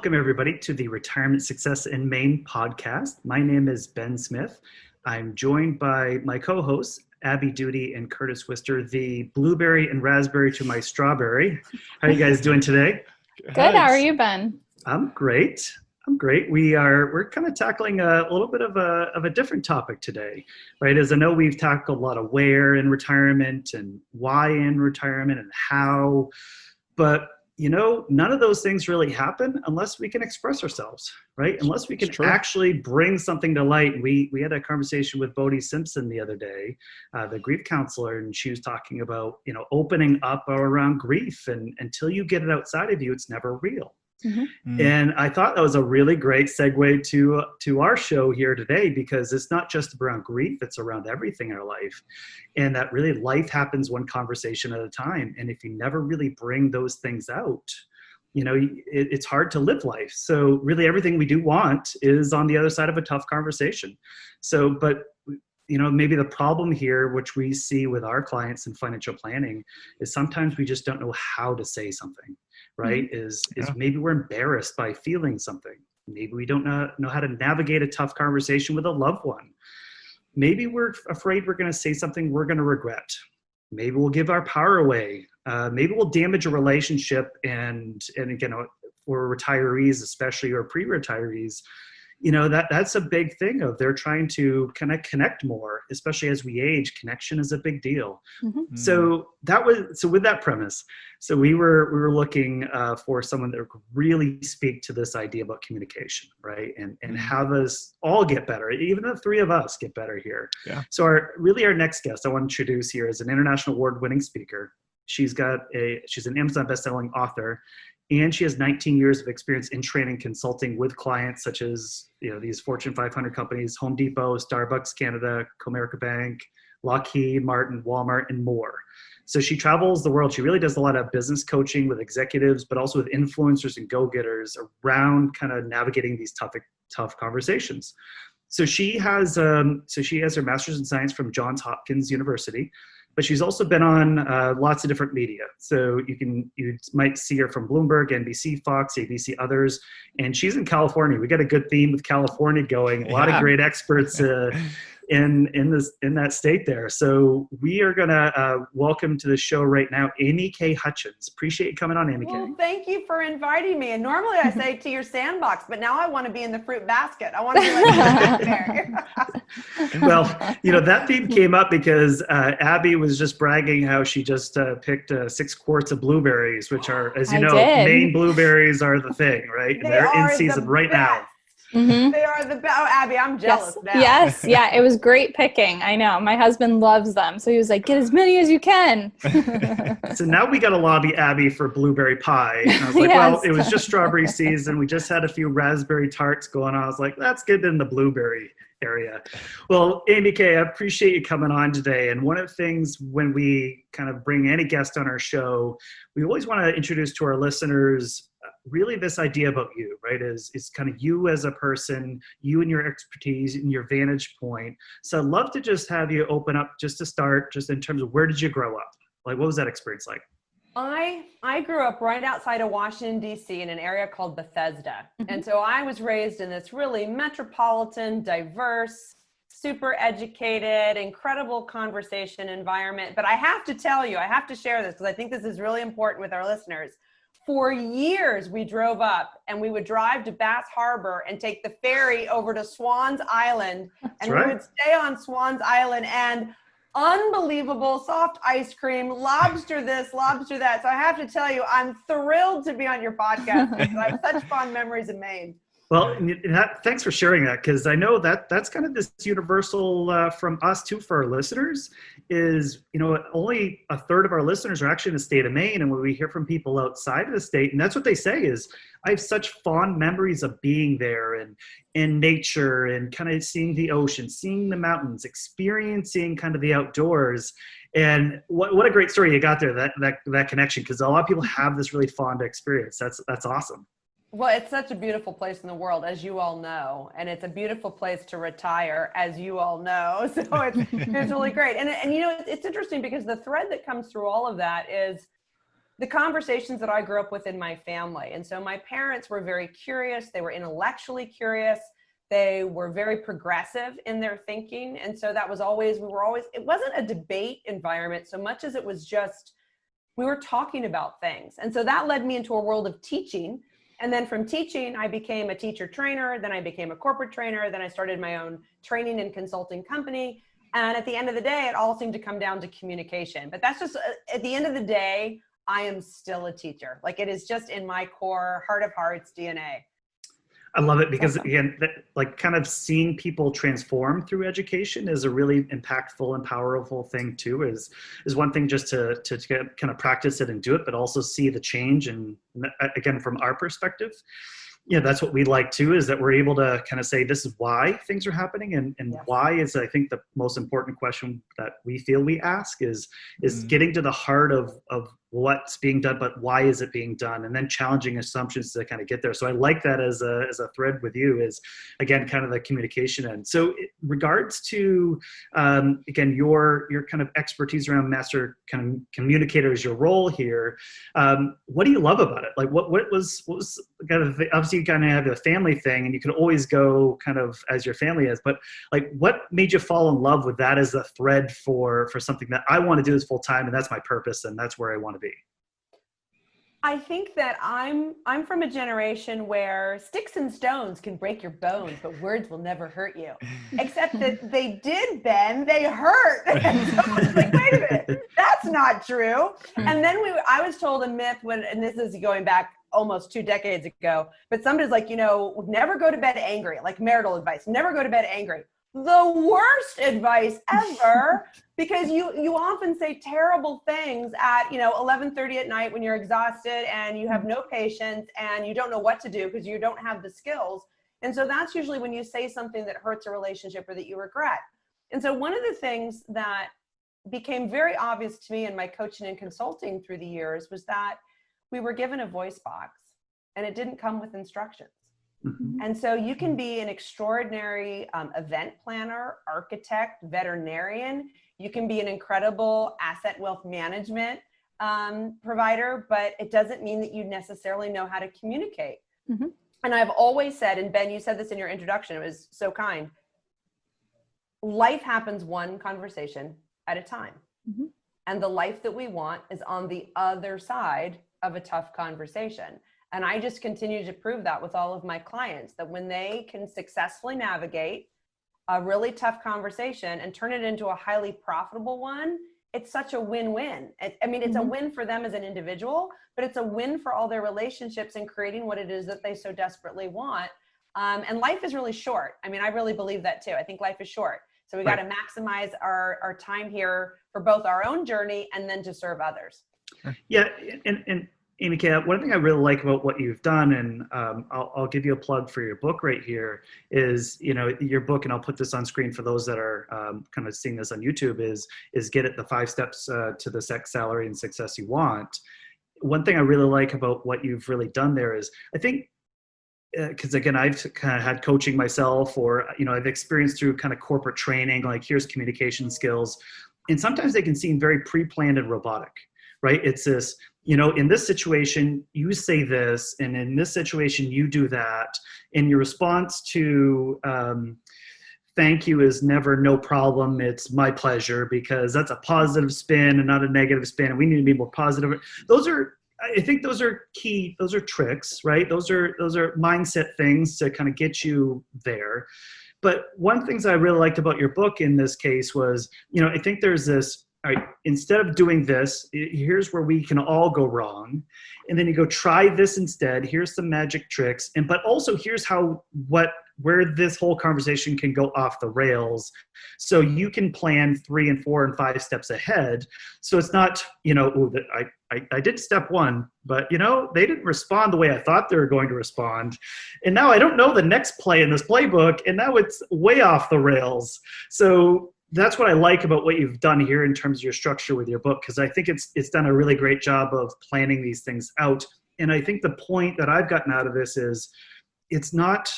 Welcome, everybody, to the Retirement Success in Maine podcast. My name is Ben Smith. I'm joined by my co-hosts, Abby Duty and Curtis Wister, the blueberry and raspberry to my strawberry. How are you guys doing today? Good. How are you, Ben? I'm great. We're kind of tackling a little bit of a different topic today, right? As I know, we've tackled a lot of where in retirement and why in retirement and how, but none of those things really happen unless we can express ourselves, right? Unless we can actually bring something to light. We had a conversation with Bodie Simpson the other day, the grief counselor, and she was talking about, opening up around grief, and until you get it outside of you, it's never real. Mm-hmm. And I thought that was a really great segue to our show here today, because it's not just around grief, it's around everything in our life. And that really life happens one conversation at a time. And if you never really bring those things out, it's hard to live life. So really everything we do want is on the other side of a tough conversation. So, but maybe the problem here, which we see with our clients in financial planning, is sometimes we just don't know how to say something, right? Is maybe we're embarrassed by feeling something. Maybe we don't know how to navigate a tough conversation with a loved one. Maybe we're afraid we're going to say something we're going to regret. Maybe we'll give our power away. Maybe we'll damage a relationship. And again, for retirees, especially, or pre-retirees, that's a big thing of they're trying to kind of connect more, especially as we age. Connection is a big deal. Mm-hmm. So with that premise, so we were looking for someone that could really speak to this idea about communication, right? And how does all get better? Even the three of us get better here. Yeah. So our next guest I want to introduce here is an international award-winning speaker. She's an Amazon bestselling author. And she has 19 years of experience in training consulting with clients such as, these Fortune 500 companies, Home Depot, Starbucks Canada, Comerica Bank, Lockheed Martin, Walmart, and more. So she travels the world. She really does a lot of business coaching with executives, but also with influencers and go-getters around kind of navigating these tough conversations. So she has her master's in science from Johns Hopkins University. But she's also been on lots of different media. So you might see her from Bloomberg, NBC, Fox, ABC, others. And she's in California. We got a good theme with California going. A lot of great experts in that state there. So we are gonna welcome to the show right now, AmyK Hutchens. Appreciate you coming on, AmyK. Well, thank you for inviting me. And normally I say to your sandbox, but now I want to be in the fruit basket. I want to be like there. Well, that theme came up because Abby was just bragging how she just picked 6 quarts of blueberries, which are, as you know, Maine blueberries are the thing, right? And they're in season right now. Mm-hmm. They are the best. Oh, Abby, I'm jealous now. Yes, yeah, it was great picking. I know. My husband loves them. So he was like, get as many as you can. So now we got to lobby Abby for blueberry pie. And I was like, well, it was just strawberry season. We just had a few raspberry tarts going on. I was like, let's get in the blueberry area. Well, AmyK, I appreciate you coming on today. And one of the things when we kind of bring any guest on our show, we always want to introduce to our listeners really this idea about you, right? Is kind of you as a person, you and your expertise and your vantage point. So I'd love to just have you open up just to start, just in terms of where did you grow up? Like, what was that experience like? I grew up right outside of Washington, D.C. in an area called Bethesda. Mm-hmm. And so I was raised in this really metropolitan, diverse, super educated, incredible conversation environment. But I have to tell you, I have to share this because I think this is really important with our listeners. For years, we drove up and we would drive to Bass Harbor and take the ferry over to Swans Island. And we would stay on Swans Island and unbelievable soft ice cream, lobster this, lobster that. So I have to tell you, I'm thrilled to be on your podcast because I have such fond memories of Maine. Well, thanks for sharing that, because I know that's kind of this universal from us too for our listeners is, only a third of our listeners are actually in the state of Maine. And when we hear from people outside of the state, and that's what they say is, I have such fond memories of being there and in nature and kind of seeing the ocean, seeing the mountains, experiencing kind of the outdoors. And what a great story you got there, that connection, because a lot of people have this really fond experience. That's awesome. Well, it's such a beautiful place in the world, as you all know, and it's a beautiful place to retire, as you all know. So it's really great. And it's interesting because the thread that comes through all of that is the conversations that I grew up with in my family. And so my parents were very curious. They were intellectually curious. They were very progressive in their thinking. And so that was always, it wasn't a debate environment so much as it was just, we were talking about things. And so that led me into a world of teaching. And then from teaching, I became a teacher trainer. Then I became a corporate trainer. Then I started my own training and consulting company. And at the end of the day, it all seemed to come down to communication. But that's just, at the end of the day, I am still a teacher. Like, it is just in my core, heart of hearts, DNA. I love it because, again, like, kind of seeing people transform through education is a really impactful and powerful thing too. Is one thing just to get, kind of practice it and do it, but also see the change. And again, from our perspective, that's what we like too, is that we're able to kind of say, this is why things are happening. And yes. Why is, I think, the most important question that we feel we ask is getting to the heart of what's being done, but why is it being done? And then challenging assumptions to kind of get there. So I like that as a thread with you, is, again, kind of the communication end. So in regards to, again, your kind of expertise around master kind of communicator is your role here. What do you love about it? Like, what was kind of, obviously you kind of have a family thing and you can always go kind of as your family is, but like, what made you fall in love with that as a thread for something that I want to do this full time, and that's my purpose, and that's where I want to be? I think that I'm from a generation where sticks and stones can break your bones, but words will never hurt you. Except that they did, Ben. They hurt. And so I was like, wait a minute, that's not true. And then I was told a myth and this is going back almost 2 decades ago, but somebody's like, never go to bed angry, like marital advice, never go to bed angry. The worst advice ever, because you often say terrible things at 11:30 at night when you're exhausted and you have no patience and you don't know what to do because you don't have the skills. And so that's usually when you say something that hurts a relationship or that you regret. And so one of the things that became very obvious to me in my coaching and consulting through the years was that we were given a voice box and it didn't come with instructions. Mm-hmm. And so you can be an extraordinary event planner, architect, veterinarian. You can be an incredible asset wealth management provider, but it doesn't mean that you necessarily know how to communicate. Mm-hmm. And I've always said, and Ben, you said this in your introduction, it was so kind. Life happens one conversation at a time. Mm-hmm. And the life that we want is on the other side of a tough conversation. And I just continue to prove that with all of my clients, that when they can successfully navigate a really tough conversation and turn it into a highly profitable one, it's such a win-win. It's mm-hmm. a win for them as an individual, but it's a win for all their relationships and creating what it is that they so desperately want. And life is really short. I really believe that too. I think life is short. So we got to maximize our time here for both our own journey and then to serve others. Yeah. And AmyK, one thing I really like about what you've done, and I'll give you a plug for your book right here, is, your book, and I'll put this on screen for those that are kind of seeing this on YouTube, is Get It, the 5 Steps to the Sex, Salary, and Success You Want. One thing I really like about what you've really done there is, I think, because again, I've kind of had coaching myself, or, I've experienced through kind of corporate training, like, here's communication skills. And sometimes they can seem very pre-planned and robotic, right? It's this, in this situation, you say this, and in this situation, you do that. And your response to thank you is never no problem, it's my pleasure, because that's a positive spin and not a negative spin. And we need to be more positive. I think those are key. Those are tricks, right? Those are mindset things to kind of get you there. But one of the things I really liked about your book in this case was, I think there's this, all right, instead of doing this, here's where we can all go wrong. And then you go, try this instead. Here's some magic tricks. But also here's where this whole conversation can go off the rails. So you can plan 3 and 4 and 5 steps ahead. So it's not, I did step 1, but they didn't respond the way I thought they were going to respond. And now I don't know the next play in this playbook, and now it's way off the rails. So that's what I like about what you've done here in terms of your structure with your book, because I think it's done a really great job of planning these things out. And I think the point that I've gotten out of this is it's not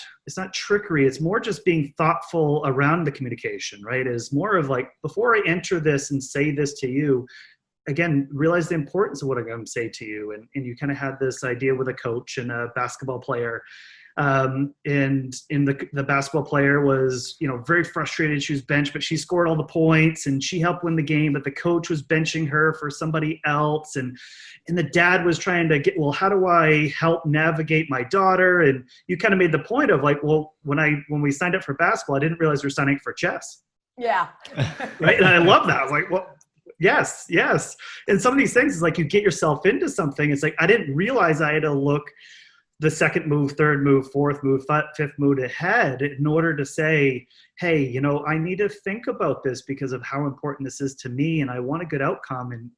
trickery. It's more just being thoughtful around the communication, right? It's more of like, before I enter this and say this to you, again, realized the importance of what I'm going to say to you. And you kind of had this idea with a coach and a basketball player. And the basketball player was, very frustrated. She was benched, but she scored all the points and she helped win the game, but the coach was benching her for somebody else. And the dad was trying to get, well, how do I help navigate my daughter? And you kind of made the point of like, well, when we signed up for basketball, I didn't realize we were signing up for chess. Yeah. Right. And I love that. I was like, well, yes. And some of these things is like, you get yourself into something. It's like, I didn't realize I had to look the second move, third move, fourth move, fifth move ahead in order to say, hey, I need to think about this because of how important this is to me. And I want a good outcome. And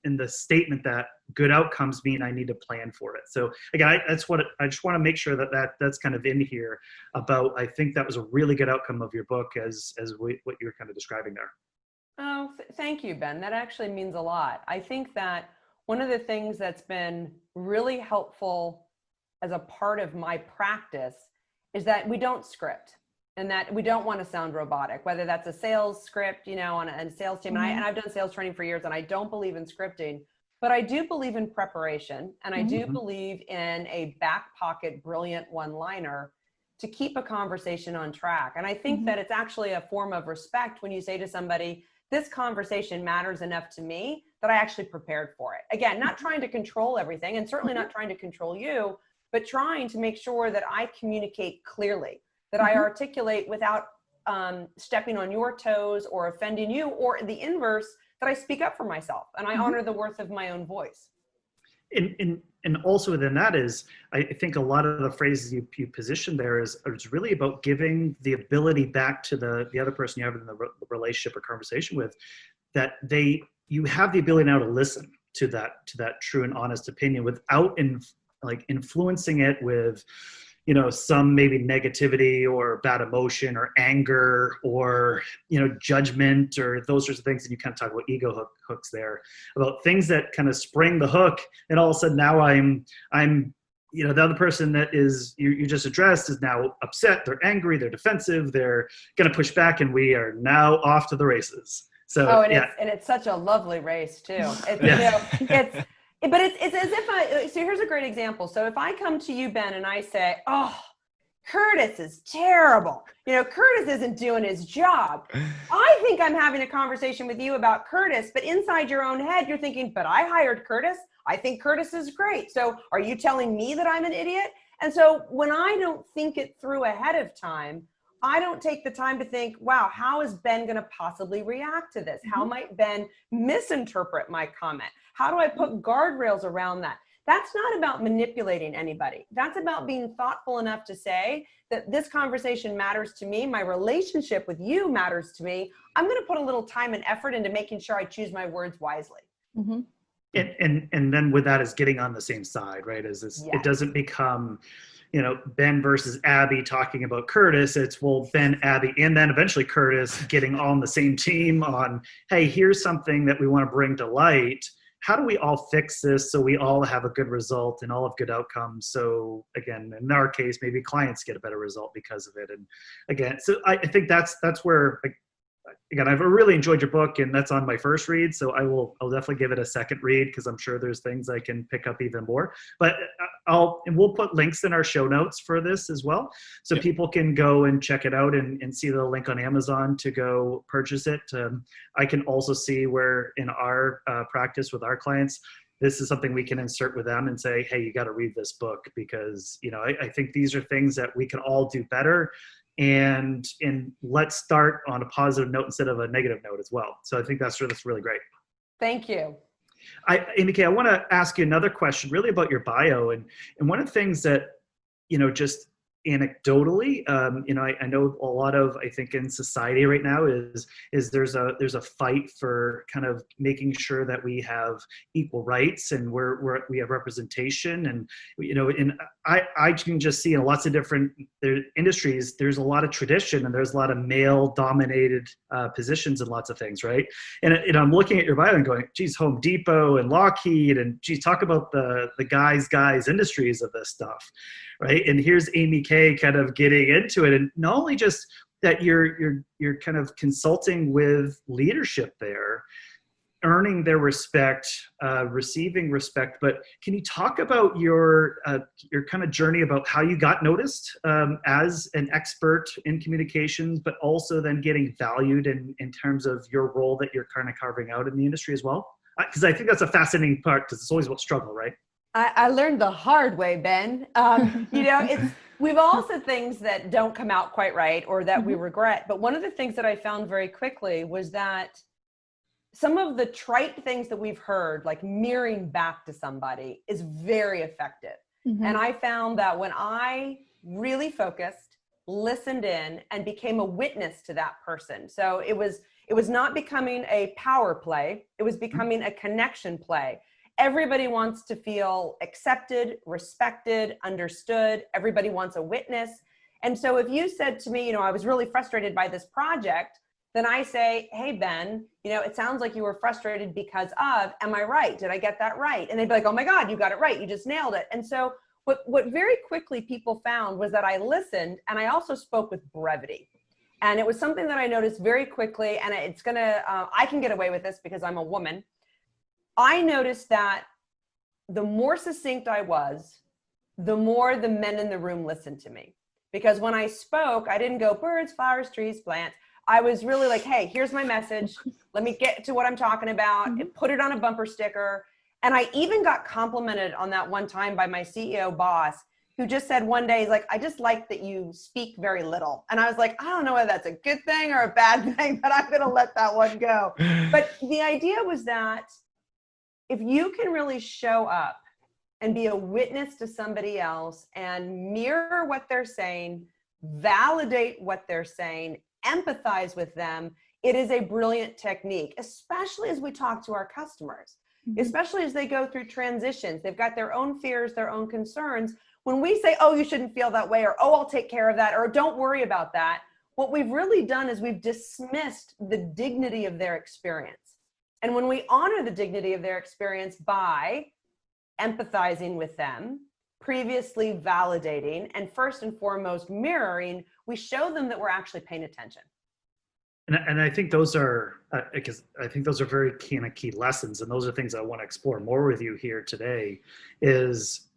in the statement that good outcomes mean I need to plan for it. So again, I just want to make sure that's kind of in here about, I think that was a really good outcome of your book as what you're kind of describing there. Oh, thank you, Ben. That actually means a lot. I think that one of the things that's been really helpful as a part of my practice is that we don't script and that we don't want to sound robotic, whether that's a sales script, on a sales team. Mm-hmm. And I've done sales training for years and I don't believe in scripting, but I do believe in preparation. And I do believe in a back pocket, brilliant one-liner to keep a conversation on track. And I think that it's actually a form of respect when you say to somebody, this conversation matters enough to me that I actually prepared for it. Again, not trying to control everything and certainly not trying to control you, but trying to make sure that I communicate clearly, that I articulate without stepping on your toes or offending you, or the inverse, that I speak up for myself and I honor the worth of my own voice. And also within that is, I think a lot of the phrases you position there is really about giving the ability back to the other person you have in the relationship or conversation with, that you have the ability now to listen to that true and honest opinion without influencing it with, some maybe negativity or bad emotion or anger or, judgment or those sorts of things. And you kind of talk about ego hooks there, about things that kind of spring the hook. And all of a sudden now I'm, the other person that is you just addressed is now upset. They're angry. They're defensive. They're going to push back, and we are now off to the races. So, it's such a lovely race too. But it's as if so here's a great example. So if I come to you, Ben, and I say, oh, Curtis is terrible. Curtis isn't doing his job. I think I'm having a conversation with you about Curtis, but inside your own head, you're thinking, but I hired Curtis. I think Curtis is great. So are you telling me that I'm an idiot? And so when I don't think it through ahead of time, I don't take the time to think, wow, how is Ben going to possibly react to this? How might Ben misinterpret my comment? How do I put guardrails around that? That's not about manipulating anybody. That's about being thoughtful enough to say that this conversation matters to me. My relationship with you matters to me. I'm going to put a little time and effort into making sure I choose my words wisely. And then with that is getting on the same side, right? It doesn't become, Ben versus Abby talking about Curtis. It's, well, Ben, Abby, and then eventually Curtis getting on the same team on, hey, here's something that we want to bring to light. How do we all fix this so we all have a good result and all have good outcomes? So again, in our case, maybe clients get a better result because of it. And again, so I think that's where, again, I've really enjoyed your book, and that's on my first read. So I'll definitely give it a second read, because I'm sure there's things I can pick up even more. But we'll put links in our show notes for this as well, so people can go and check it out and see the link on Amazon to go purchase it. I can also see where in our practice with our clients, this is something we can insert with them and say, hey, you got to read this book, because I think these are things that we can all do better. And let's start on a positive note instead of a negative note as well. So I think that's really great. Thank you. AmyK, I want to ask you another question really about your bio. And one of the things that, just anecdotally, I know a lot of, I think in society right now is there's a fight for kind of making sure that we have equal rights and we have representation. And, and I can just see in lots of different industries, there's a lot of tradition and there's a lot of male dominated positions in lots of things. Right. And I'm looking at your bio and going, geez, Home Depot and Lockheed, and geez, talk about the guys industries of this stuff. Right. And here's AmyK kind of getting into it. And not only just that you're kind of consulting with leadership there, earning their respect, receiving respect. But can you talk about your kind of journey about how you got noticed as an expert in communications, but also then getting valued in terms of your role that you're kind of carving out in the industry as well? Because I think that's a fascinating part, because it's always about struggle, right? I learned the hard way, Ben. We've all said things that don't come out quite right or that we regret. But one of the things that I found very quickly was that some of the trite things that we've heard, like mirroring back to somebody, is very effective. And I found that when I really focused, listened in, and became a witness to that person. So it was not becoming a power play. It was becoming a connection play. Everybody wants to feel accepted, respected, understood. Everybody wants a witness. And so if you said to me, I was really frustrated by this project, then I say, hey, Ben, it sounds like you were frustrated because of, am I right? Did I get that right? And they'd be like, oh my God, you got it right. You just nailed it. And so what very quickly people found was that I listened, and I also spoke with brevity. And it was something that I noticed very quickly, and I can get away with this because I'm a woman. I noticed that the more succinct I was, the more the men in the room listened to me. Because when I spoke, I didn't go birds, flowers, trees, plants. I was really like, hey, here's my message. Let me get to what I'm talking about, and put it on a bumper sticker. And I even got complimented on that one time by my CEO boss, who just said one day, he's like, I just like that you speak very little. And I was like, I don't know whether that's a good thing or a bad thing, but I'm going to let that one go. But the idea was that if you can really show up and be a witness to somebody else and mirror what they're saying, validate what they're saying, empathize with them, it is a brilliant technique, especially as we talk to our customers, especially as they go through transitions. They've got their own fears, their own concerns. When we say, oh, you shouldn't feel that way, or, oh, I'll take care of that, or don't worry about that, what we've really done is we've dismissed the dignity of their experience. And when we honor the dignity of their experience by empathizing with them, previously validating, and first and foremost mirroring, we show them that we're actually paying attention. And I think those are very key lessons, and those are things I want to explore more with you here today, is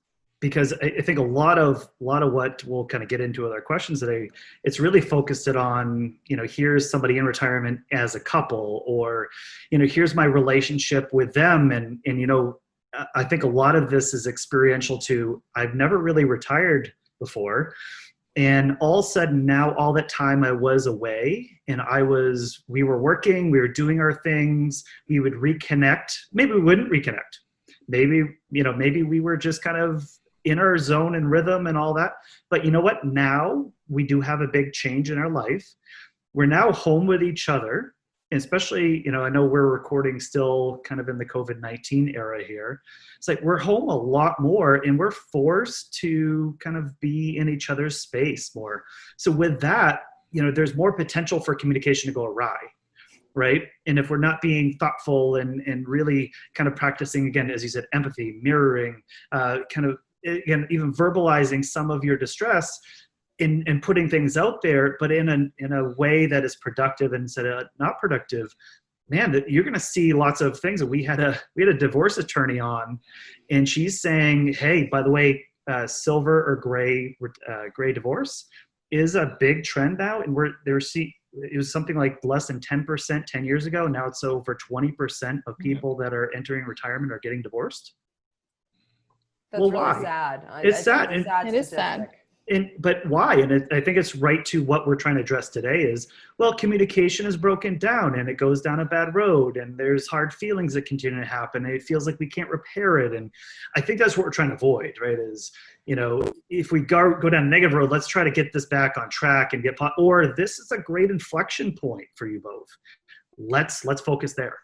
because I think a lot of what we'll kind of get into with our questions today, it's really focused on, here's somebody in retirement as a couple, or, here's my relationship with them. And I think a lot of this is experiential too. I've never really retired before. And all of a sudden now, all that time I was away, and we were working, we were doing our things, we would reconnect. Maybe we wouldn't reconnect. Maybe we were just kind of in our zone and rhythm and all that. But you know what? Now we do have a big change in our life. We're now home with each other, especially, I know we're recording still kind of in the COVID-19 era here. It's like we're home a lot more, and we're forced to kind of be in each other's space more. So with that, there's more potential for communication to go awry, right? And if we're not being thoughtful and really kind of practicing, again, as you said, empathy, mirroring, kind of, again, even verbalizing some of your distress, in putting things out there, but in a way that is productive instead of not productive, man, you're going to see lots of things. We had a divorce attorney on, and she's saying, hey, by the way, silver or gray divorce is a big trend now, and it was something like less than 10% 10 years ago. Now it's over 20% of people that are entering retirement are getting divorced. That's well, really why? sad. It's sad. It is sad. But why? And I think it's right to what we're trying to address today is, well, communication is broken down and it goes down a bad road, and there's hard feelings that continue to happen, and it feels like we can't repair it. And I think that's what we're trying to avoid, right? Is, if we go down a negative road, let's try to get this back on track and or this is a great inflection point for you both. Let's focus there.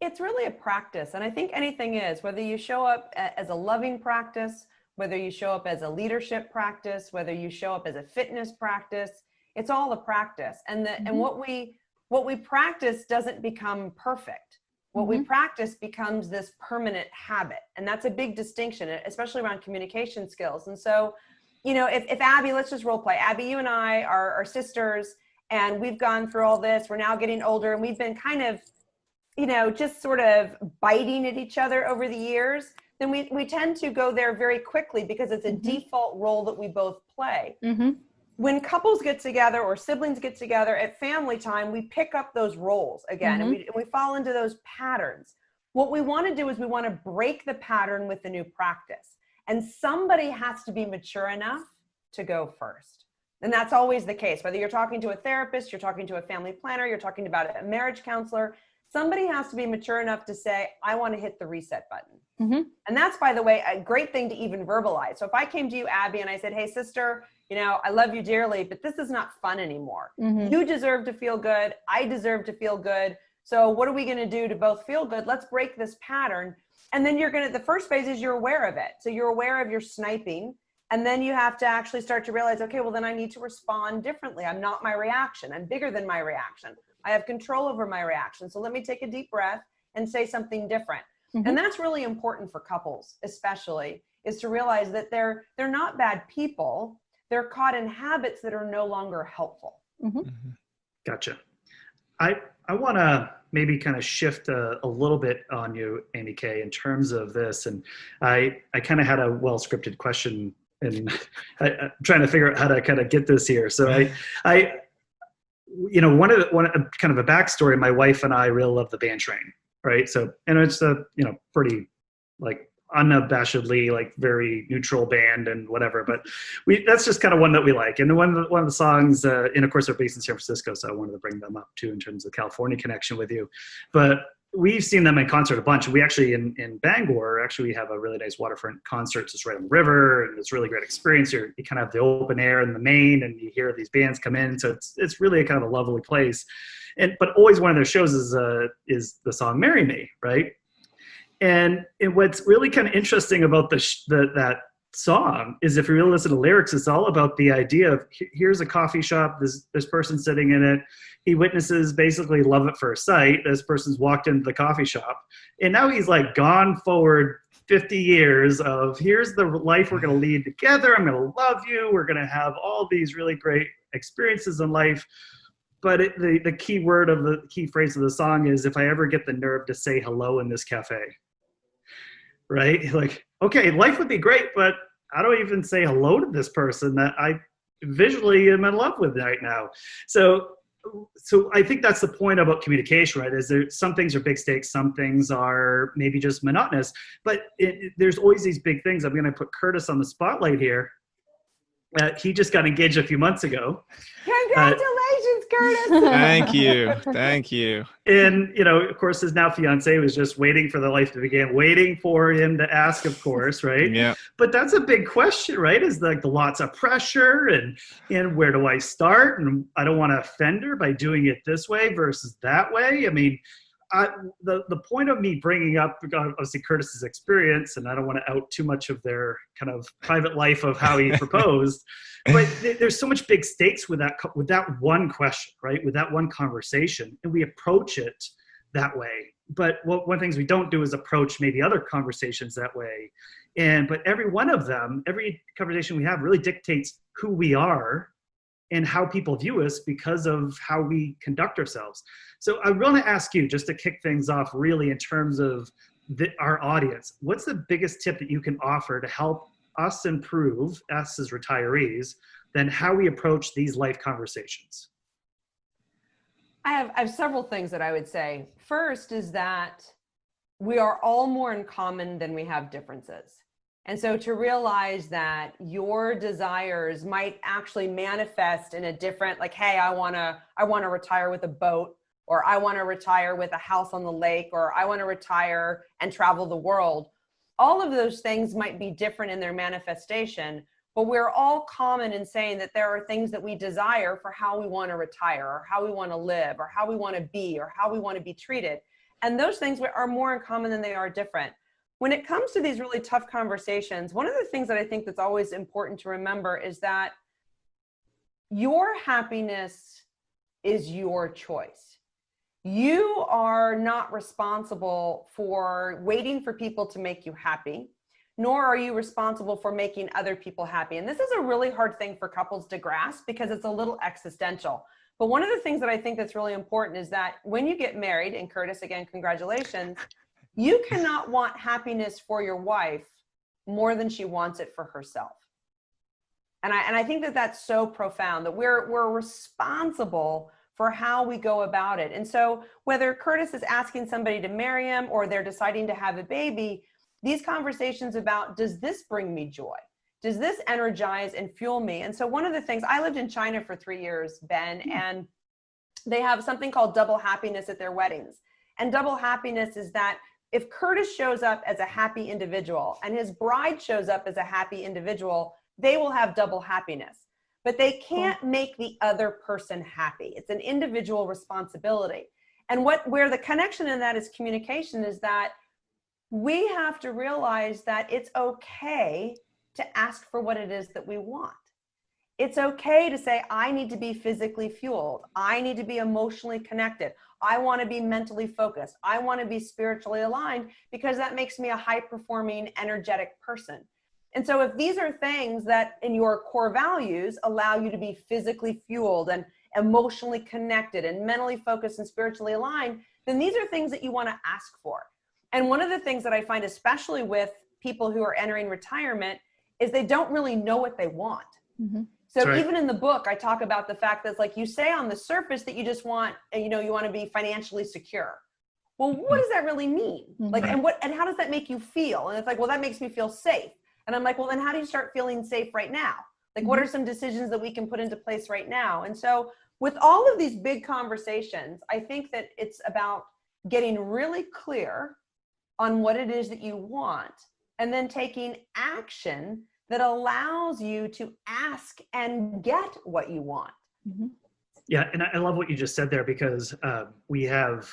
It's really a practice. And I think anything is, whether you show up as a loving practice, whether you show up as a leadership practice, whether you show up as a fitness practice, it's all a practice. And and what we practice doesn't become perfect. What we practice becomes this permanent habit. And that's a big distinction, especially around communication skills. And so, if Abby, let's just role play. Abby, you and I are sisters, and we've gone through all this. We're now getting older, and we've been kind of just sort of biting at each other over the years, then we tend to go there very quickly because it's a default role that we both play. When couples get together or siblings get together at family time, we pick up those roles again, and we fall into those patterns. What we want to do is we want to break the pattern with the new practice. And somebody has to be mature enough to go first. And that's always the case. Whether you're talking to a therapist, you're talking to a family planner, you're talking about a marriage counselor, somebody has to be mature enough to say, I want to hit the reset button. And that's, by the way, a great thing to even verbalize. So if I came to you, Abby, and I said, hey, sister, I love you dearly, but this is not fun anymore. You deserve to feel good. I deserve to feel good. So what are we going to do to both feel good? Let's break this pattern. And then the first phase is you're aware of it. So you're aware of your sniping. And then you have to actually start to realize, okay, well, then I need to respond differently. I'm not my reaction. I'm bigger than my reaction. I have control over my reaction. So let me take a deep breath and say something different. And that's really important for couples, especially, is to realize that they're not bad people. They're caught in habits that are no longer helpful. Gotcha. I want to maybe kind of shift a little bit on you, AmyK, in terms of this. And I kind of had a well-scripted question, and I'm trying to figure out how to kind of get this here. So one of kind of a backstory, my wife and I really love the band Train, right? So, and it's a, pretty like unabashedly like very neutral band and whatever, but that's just kind of one that we like. And one of the songs, and of course they're based in San Francisco, so I wanted to bring them up too in terms of California connection with you. But we've seen them in concert a bunch. We actually in Bangor, we have a really nice waterfront concert just right on the river, and it's a really great experience. You kind of have the open air in the Maine, and you hear these bands come in, so it's really a kind of a lovely place. But always one of their shows is the song "Marry Me," right? And what's really kind of interesting about that song is if you really listen to lyrics, it's all about the idea of here's a coffee shop, this person sitting in it. He witnesses basically love at first sight. This person's walked into the coffee shop, and now he's like gone forward 50 years of here's the life we're going to lead together. I'm going to love you. We're going to have all these really great experiences in life. But the key word of the key phrase of the song is, if I ever get the nerve to say hello in this cafe. Right? Like, okay, life would be great, but I don't even say hello to this person that I visually am in love with right now. So I think that's the point about communication, right? Is there some things are big stakes, some things are maybe just monotonous, but there's always these big things. I'm going to put Curtis on the spotlight here. He just got engaged a few months ago. Congratulations, Curtis. Thank you. And, of course, his now fiance was just waiting for the life to begin, waiting for him to ask, of course, right? Yeah. But that's a big question, right? Is like the lots of pressure and where do I start? And I don't want to offend her by doing it this way versus that way. I mean, the point of me bringing up obviously Curtis's experience, and I don't want to out too much of their kind of private life of how he proposed, but there's so much big stakes with that one question, right? With that one conversation, and we approach it that way. But one of the things we don't do is approach maybe other conversations that way. But every one of them, every conversation we have really dictates who we are and how people view us because of how we conduct ourselves. So I want to ask you, just to kick things off really in terms of our audience, what's the biggest tip that you can offer to help us improve, us as retirees, than how we approach these life conversations? I have several things that I would say. First is that we are all more in common than we have differences. And so to realize that your desires might actually manifest in a different, like, hey, I want to retire with a boat, or I want to retire with a house on the lake, or I want to retire and travel the world. All of those things might be different in their manifestation, but we're all common in saying that there are things that we desire for how we want to retire, or how we want to live, or how we want to be, or how we want to be treated. And those things are more in common than they are different. When it comes to these really tough conversations, one of the things that I think that's always important to remember is that your happiness is your choice. You are not responsible for waiting for people to make you happy, nor are you responsible for making other people happy. And this is a really hard thing for couples to grasp because it's a little existential. But one of the things that I think that's really important is that when you get married, and Curtis, again, congratulations, you cannot want happiness for your wife more than she wants it for herself. And I think that that's so profound, that we're responsible for how we go about it. And so whether Curtis is asking somebody to marry him or they're deciding to have a baby, these conversations about, does this bring me joy? Does this energize and fuel me? And so one of the things, I lived in China for 3 years, Ben, and they have something called double happiness at their weddings. And double happiness is that if Curtis shows up as a happy individual and his bride shows up as a happy individual, they will have double happiness. But they can't make the other person happy. It's an individual responsibility. And where the connection in that is communication, is that we have to realize that it's okay to ask for what it is that we want. It's okay to say, I need to be physically fueled. I need to be emotionally connected. I want to be mentally focused. I want to be spiritually aligned, because that makes me a high-performing, energetic person. And so if these are things that in your core values allow you to be physically fueled and emotionally connected and mentally focused and spiritually aligned, then these are things that you want to ask for. And one of the things that I find, especially with people who are entering retirement, is they don't really know what they want. Mm-hmm. So Right. even in the book, I talk about the fact that, like, you say on the surface that you just want, you want to be financially secure. Well, what does that really mean? Mm-hmm. Like, and how does that make you feel? And it's like, well, that makes me feel safe. And I'm like, well, then how do you start feeling safe right now? Like, what are some decisions that we can put into place right now? And so with all of these big conversations, I think that it's about getting really clear on what it is that you want, and then taking action that allows you to ask and get what you want. Mm-hmm. Yeah, and I love what you just said there, because we have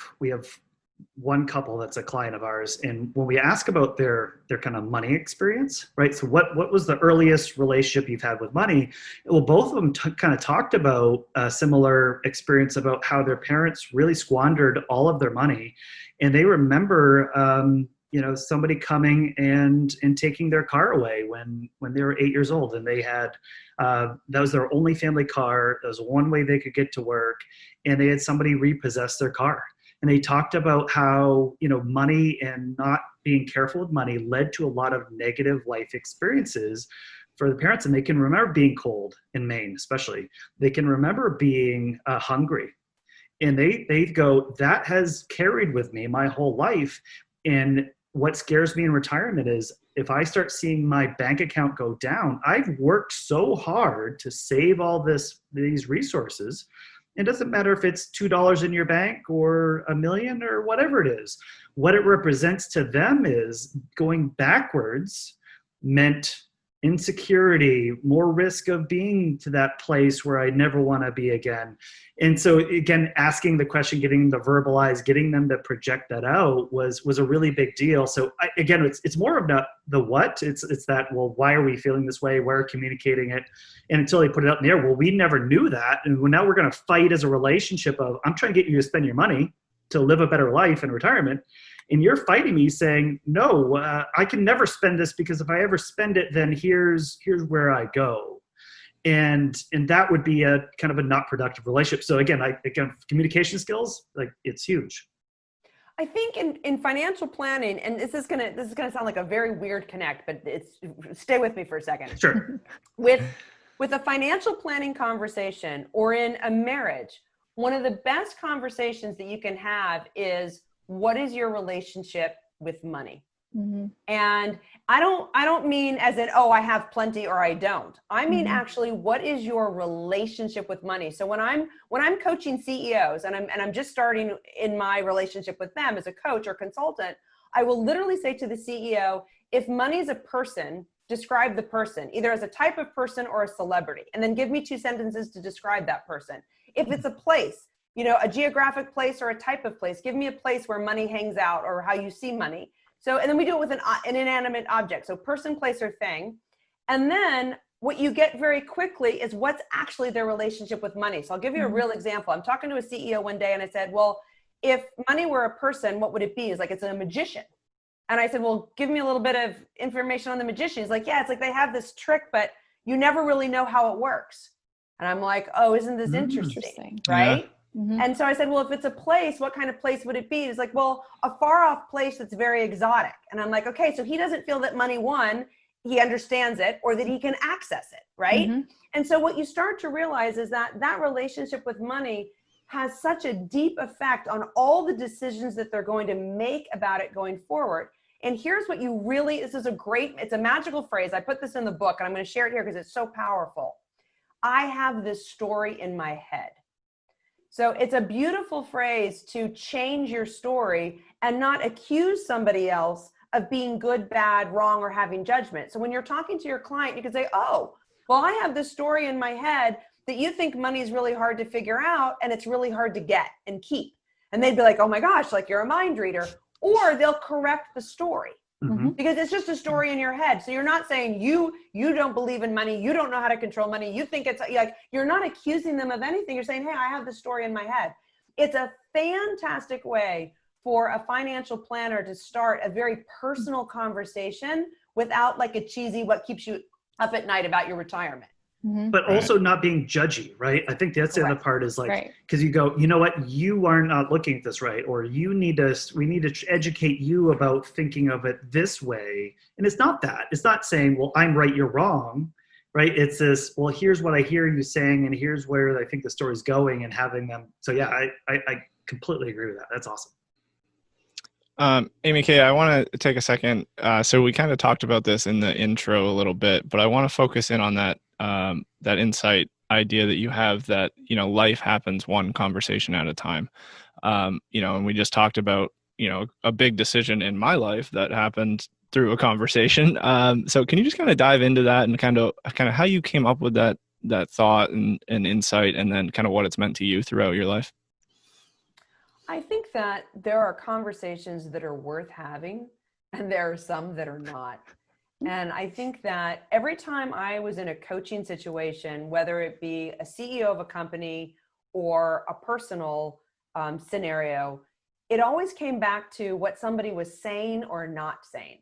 one couple that's a client of ours, and when we ask about their kind of money experience, right? So what was the earliest relationship you've had with money? Well, both of them kind of talked about a similar experience about how their parents really squandered all of their money, and they remember somebody coming and taking their car away when they were 8 years old, and they had that was their only family car. That was one way they could get to work, and they had somebody repossess their car. And they talked about how, money and not being careful with money led to a lot of negative life experiences for the parents. And they can remember being cold in Maine, especially. They can remember being hungry. And they go, that has carried with me my whole life. And what scares me in retirement is if I start seeing my bank account go down, I've worked so hard to save all these resources. It doesn't matter if it's $2 in your bank or $1 million or whatever it is. What it represents to them is going backwards meant insecurity, more risk of being to that place where I never want to be again. And so again, asking the question, getting them to verbalize, getting them to project that out was a really big deal. So again, it's more of the what, it's that, well, why are we feeling this way? Why are we communicating it? And until they put it out in the air, well, we never knew that. And now we're going to fight as a relationship of, I'm trying to get you to spend your money to live a better life in retirement. And you're fighting me saying, no, I can never spend this, because if I ever spend it, then here's where I go. And that would be a kind of a not productive relationship. So again, communication skills, like, it's huge. I think in financial planning, and this is gonna sound like a very weird connect, but stay with me for a second. Sure. With a financial planning conversation or in a marriage, one of the best conversations that you can have is, what is your relationship with money? Mm-hmm. And I don't mean as in, oh, I have plenty or I don't. I mean, actually, what is your relationship with money? So when I'm coaching CEOs and I'm just starting in my relationship with them as a coach or consultant, I will literally say to the CEO, if money is a person, describe the person, either as a type of person or a celebrity, and then give me 2 sentences to describe that person. If it's a place, a geographic place or a type of place, give me a place where money hangs out or how you see money. So, and then we do it with an inanimate object. So person, place, or thing. And then what you get very quickly is what's actually their relationship with money. So I'll give you a real example. I'm talking to a CEO one day and I said, well, if money were a person, what would it be? He's like, it's a magician. And I said, well, give me a little bit of information on the magician. He's like, yeah, it's like they have this trick, but you never really know how it works. And I'm like, oh, isn't this interesting? Right? Mm-hmm. And so I said, well, if it's a place, what kind of place would it be? It's like, well, a far off place that's very exotic. And I'm like, okay, so he doesn't feel that money, one, he understands it or that he can access it, right? Mm-hmm. And so what you start to realize is that that relationship with money has such a deep effect on all the decisions that they're going to make about it going forward. And here's what you really, this is a great, it's a magical phrase. I put this in the book and I'm going to share it here because it's so powerful. I have this story in my head. So it's a beautiful phrase to change your story and not accuse somebody else of being good, bad, wrong, or having judgment. So when you're talking to your client, you can say, oh, well, I have this story in my head that you think money is really hard to figure out and it's really hard to get and keep. And they'd be like, oh my gosh, like you're a mind reader. Or they'll correct the story. Mm-hmm. Because it's just a story in your head. So you're not saying you don't believe in money. You don't know how to control money. You think it's like, you're not accusing them of anything. You're saying, hey, I have this story in my head. It's a fantastic way for a financial planner to start a very personal conversation without like a cheesy, what keeps you up at night about your retirement. Mm-hmm. But also not being judgy, right? I think that's the other part is like, because you go, you know what, you are not looking at this right, or we need to educate you about thinking of it this way. And it's not that. It's not saying, well, I'm right, you're wrong, right? It's this, well, here's what I hear you saying, and here's where I think the story's going, and having them. So yeah, I completely agree with that. That's awesome. AmyK, I want to take a second. So we kind of talked about this in the intro a little bit, but I want to focus in on that insight idea that you have that, life happens one conversation at a time. And we just talked about, a big decision in my life that happened through a conversation. So can you just kind of dive into that and kind of how you came up with that thought and insight, and then kind of what it's meant to you throughout your life? I think that there are conversations that are worth having, and there are some that are not. And I think that every time I was in a coaching situation, whether it be a CEO of a company or a personal scenario, it always came back to what somebody was saying or not saying.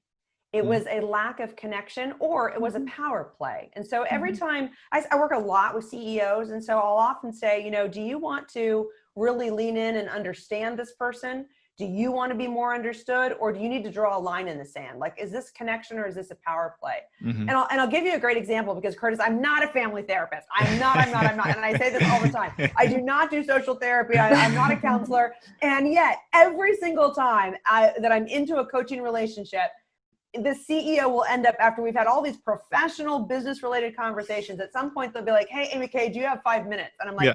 It was a lack of connection, or it was a power play. And so every time I work a lot with CEOs, and so I'll often say, do you want to really lean in and understand this person? Do you want to be more understood, or do you need to draw a line in the sand? Like, is this connection or is this a power play? Mm-hmm. And I'll give you a great example, because Curtis, I'm not a family therapist. I'm not. And I say this all the time. I do not do social therapy. I'm not a counselor. And yet every single time that I'm into a coaching relationship, the CEO will end up, after we've had all these professional business related conversations, at some point they'll be like, hey, AmyK, do you have 5 minutes? And I'm like,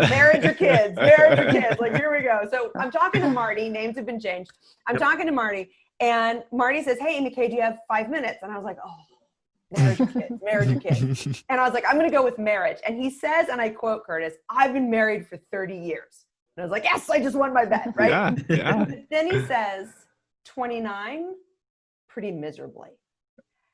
marriage or kids, like, here we go. So I'm talking to Marty, names have been changed. I'm talking to Marty, and Marty says, hey, AmyK, do you have 5 minutes? And I was like, oh, marriage or kids. And I was like, I'm going to go with marriage. And he says, and I quote Curtis, I've been married for 30 years. And I was like, yes, I just won my bet, right? Yeah. Then he says, 29, pretty miserably.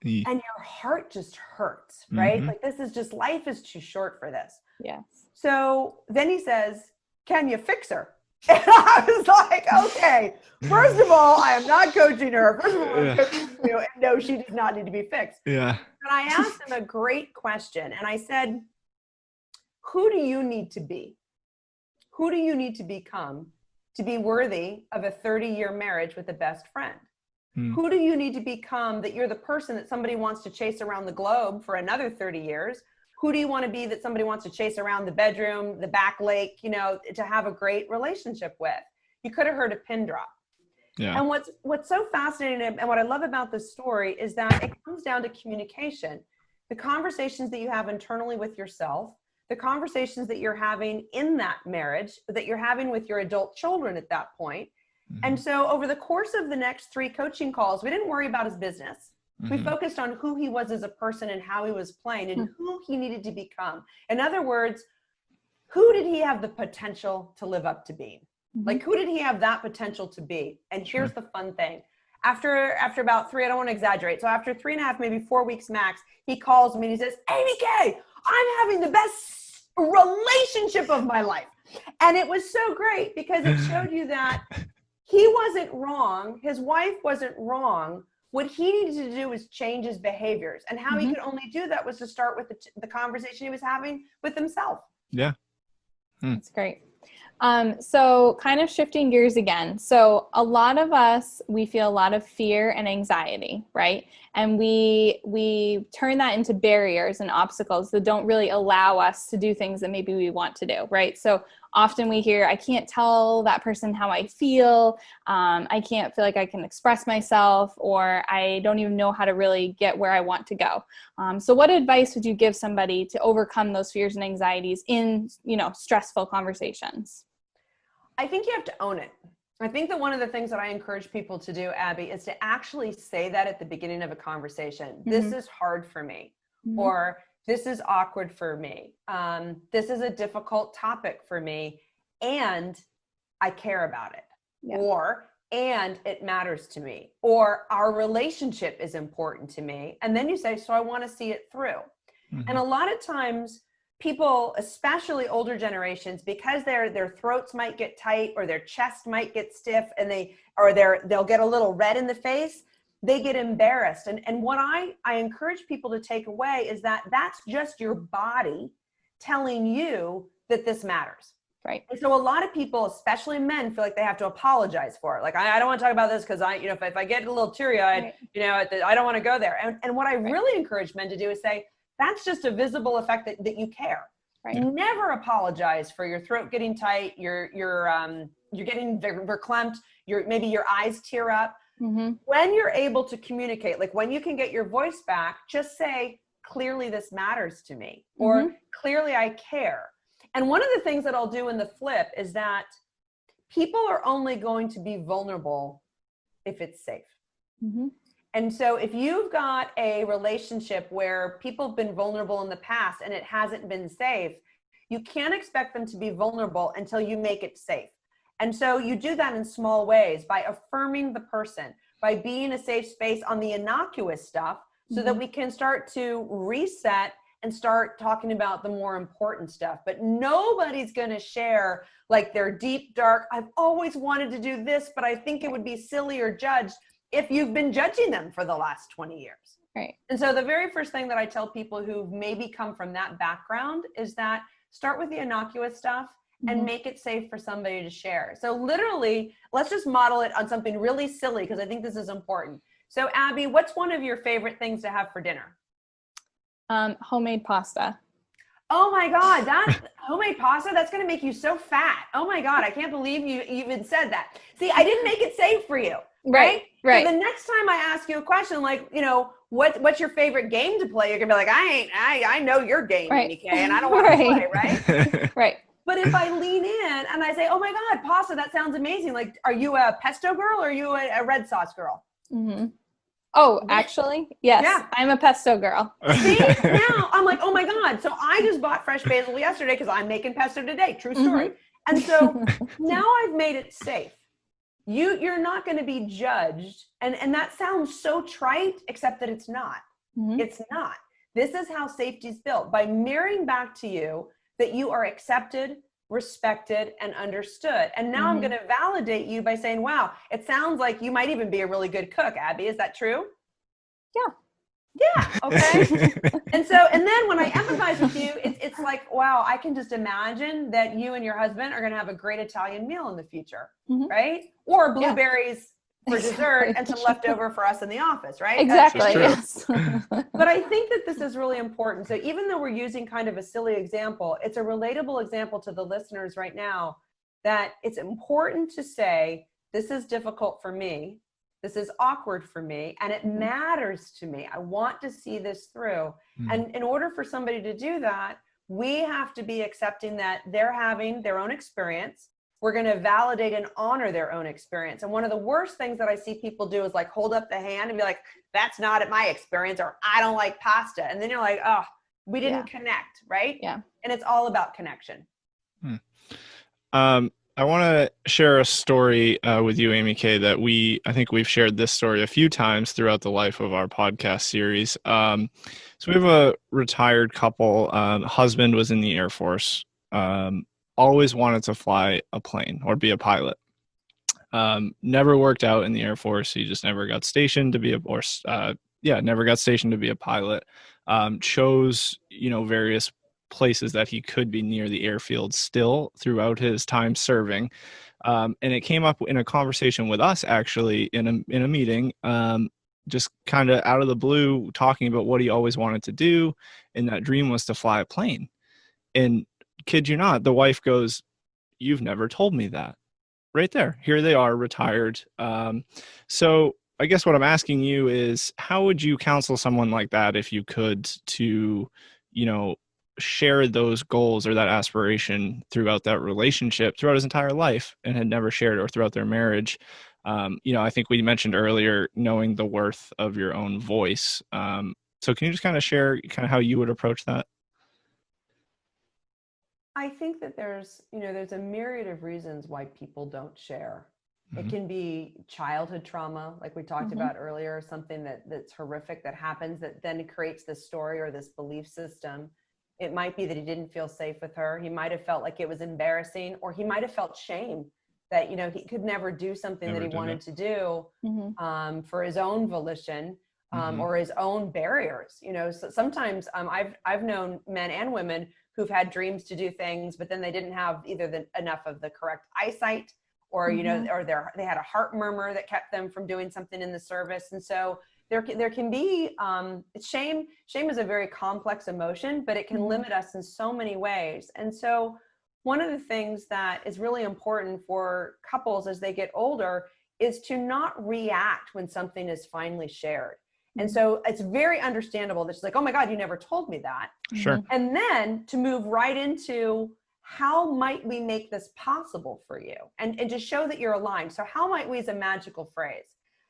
And your heart just hurts, right? Mm-hmm. Like, this is just, life is too short for this. Yes. So then he says, can you fix her? And I was like, okay, first of all, I am not coaching her. First of all, I'm coaching you. And no, she does not need to be fixed. Yeah. And I asked him a great question. And I said, who do you need to be? Who do you need to become to be worthy of a 30-year marriage with a best friend? Who do you need to become that you're the person that somebody wants to chase around the globe for another 30 years? Who do you want to be that somebody wants to chase around the bedroom, the back lake, to have a great relationship with? You could have heard a pin drop. Yeah. And what's so fascinating, and what I love about this story, is that it comes down to communication. The conversations that you have internally with yourself, the conversations that you're having in that marriage, that you're having with your adult children at that point. And so over the course of the next 3 coaching calls, we didn't worry about his business. We focused on who he was as a person and how he was playing and who he needed to become. In other words, who did he have the potential to live up to being? Like, who did he have that potential to be? And here's the fun thing. After about 3, I don't want to exaggerate. So after 3.5, maybe 4 weeks max, he calls me and he says, AmyK, I'm having the best relationship of my life. And it was so great because it showed you that he wasn't wrong. His wife wasn't wrong. What he needed to do was change his behaviors. And how he could only do that was to start with the conversation he was having with himself. Yeah. That's great. So kind of shifting gears again. So a lot of us, we feel a lot of fear and anxiety, right? And we turn that into barriers and obstacles that don't really allow us to do things that maybe we want to do, right? So often we hear, I can't tell that person how I feel. I can't feel like I can express myself, or I don't even know how to really get where I want to go. So what advice would you give somebody to overcome those fears and anxieties in, stressful conversations? I think you have to own it. I think that one of the things that I encourage people to do, Abby, is to actually say that at the beginning of a conversation. This is hard for me, or this is awkward for me. This is a difficult topic for me, and I care about it. Yeah. Or, and it matters to me, or our relationship is important to me. And then you say, so I want to see it through. And a lot of times people, especially older generations, because their throats might get tight or their chest might get stiff and they'll get a little red in the face, they get embarrassed. And what I encourage people to take away is that that's just your body telling you that this matters. Right. And so a lot of people, especially men, feel like they have to apologize for it. Like, I don't want to talk about this because if I get a little teary-eyed, I don't want to go there. And what I really encourage men to do is say, that's just a visible effect that you care. Right. Never apologize for your throat getting tight, you're getting verklempt, maybe your eyes tear up. When you're able to communicate, like when you can get your voice back, just say, clearly this matters to me, or clearly I care. And one of the things that I'll do in the flip is that people are only going to be vulnerable if it's safe. And so if you've got a relationship where people have been vulnerable in the past and it hasn't been safe, you can't expect them to be vulnerable until you make it safe. And so you do that in small ways by affirming the person, by being a safe space on the innocuous stuff, so that we can start to reset and start talking about the more important stuff. But nobody's going to share like their deep, dark, I've always wanted to do this, but I think it would be silly or judged if you've been judging them for the last 20 years. Right. And so the very first thing that I tell people who maybe come from that background is that start with the innocuous stuff and make it safe for somebody to share. So literally, let's just model it on something really silly, because I think this is important. So Abby, what's one of your favorite things to have for dinner? Homemade pasta. Oh my God, that homemade pasta, that's going to make you so fat. Oh my God, I can't believe you even said that. See, I didn't make it safe for you. Right. So the next time I ask you a question, like, what's your favorite game to play? You're gonna be like, I know your game, AmyK, and I don't want to play, right? Right. But if I lean in and I say, oh my God, pasta, that sounds amazing. Like, are you a pesto girl or are you a red sauce girl? Oh, actually, yes. Yeah. I'm a pesto girl. See, now I'm like, oh my God. So I just bought fresh basil yesterday because I'm making pesto today. True story. And so now I've made it safe. You're not going to be judged. And that sounds so trite, except that it's not. It's not. This is how safety is built, by mirroring back to you that you are accepted, respected, and understood. And now I'm going to validate you by saying, wow, it sounds like you might even be a really good cook, Abby. Is that true? Yeah. Okay. And then when I empathize with you, it's like, wow, I can just imagine that you and your husband are going to have a great Italian meal in the future, right? Or blueberries for dessert and some leftover for us in the office, right? Exactly. Yes. But I think that this is really important. So even though we're using kind of a silly example, it's a relatable example to the listeners right now, that it's important to say, this is difficult for me. This is awkward for me, and it matters to me. I want to see this through. And in order for somebody to do that, we have to be accepting that they're having their own experience. We're going to validate and honor their own experience. And one of the worst things that I see people do is like hold up the hand and be like, that's not my experience, or I don't like pasta. And then you're like, oh, we didn't connect, right? Yeah. And it's all about connection. I want to share a story with you, AmyK, that I think we've shared this story a few times throughout the life of our podcast series. So we have a retired couple. Husband was in the Air Force. Always wanted to fly a plane or be a pilot. never worked out in the Air Force. He just never got stationed to be never got stationed to be a pilot. Chose, various places that he could be near the airfield still throughout his time serving. And it came up in a conversation with us, actually, in a meeting, just kind of out of the blue, talking about what he always wanted to do. And that dream was to fly a plane. And kid you not, the wife goes, "You've never told me that." Right there. Here they are, retired. So I guess what I'm asking you is, how would you counsel someone like that, if you could, to, share those goals or that aspiration throughout that relationship, throughout his entire life, and had never shared, or throughout their marriage? I think we mentioned earlier, knowing the worth of your own voice. So can you just kind of share kind of how you would approach that? I think that there's a myriad of reasons why people don't share. It can be childhood trauma, like we talked about earlier, something that's horrific that happens that then creates this story or this belief system. It might be that he didn't feel safe with her. He might have felt like it was embarrassing, or he might have felt shame that, he could never do something that he wanted to do for his own volition, or his own barriers. So sometimes I've known men and women who've had dreams to do things, but then they didn't have either enough of the correct eyesight, or, or they had a heart murmur that kept them from doing something in the service. And so there can be shame. Shame is a very complex emotion, but it can limit us in so many ways. And so one of the things that is really important for couples as they get older is to not react when something is finally shared. And so it's very understandable that she's like, "Oh my God, you never told me that." Sure. And then to move right into, how might we make this possible for you? And to show that you're aligned. So how might we is a magical phrase.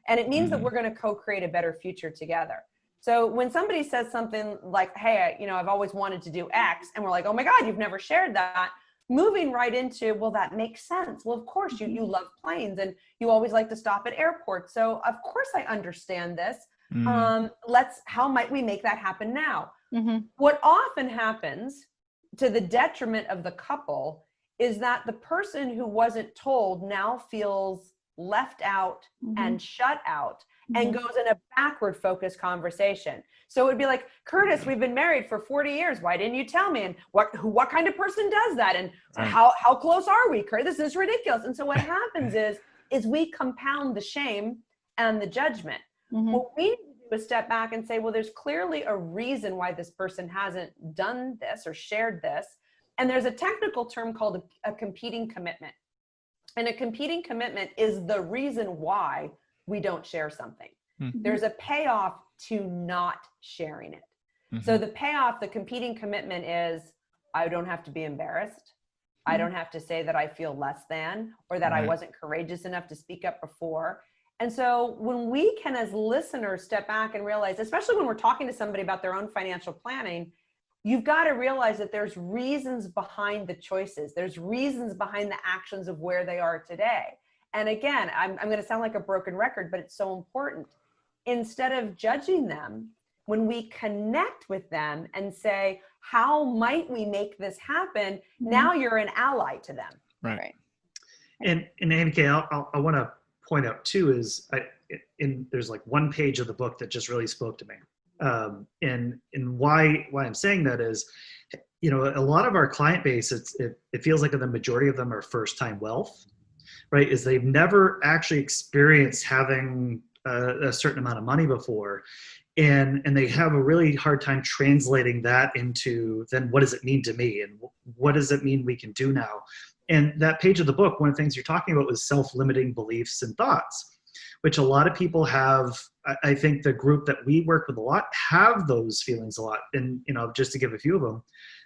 And it means that we're going to co-create a better future together. So when somebody says something like, "Hey, I've always wanted to do X," and we're like, "Oh my God, you've never shared that." Moving right into, well, that makes sense. Well, of course you love planes and you always like to stop at airports. So of course I understand this. How might we make that happen now? What often happens, to the detriment of the couple, is that the person who wasn't told now feels left out and shut out, and goes in a backward focused conversation. So it would be like, "Curtis, we've been married for 40 years. Why didn't you tell me? And what kind of person does that? And how close are we, Curtis? This is ridiculous." And so what happens is we compound the shame and the judgment. What we need to do is step back and say, well, there's clearly a reason why this person hasn't done this or shared this. And there's a technical term called a competing commitment. And a competing commitment is the reason why we don't share something. There's a payoff to not sharing it. So the payoff, the competing commitment is, I don't have to be embarrassed. I don't have to say that I feel less than, or that I wasn't courageous enough to speak up before. And so when we can, as listeners, step back and realize, especially when we're talking to somebody about their own financial planning, you've got to realize that there's reasons behind the choices. There's reasons behind the actions of where they are today. And again, I'm going to sound like a broken record, but it's so important. Instead of judging them, when we connect with them and say, how might we make this happen? Now you're an ally to them. Right. And AmyK, I want to point out too is there's like one page of the book that just really spoke to me. And why I'm saying that is, a lot of our client base, it feels like the majority of them are first time wealth, right? Is they've never actually experienced having a certain amount of money before. And they have a really hard time translating that into, then what does it mean to me? And what does it mean we can do now? And that page of the book, one of the things you're talking about was self-limiting beliefs and thoughts, which a lot of people have. I think the group that we work with a lot have those feelings a lot. And, just to give a few of them,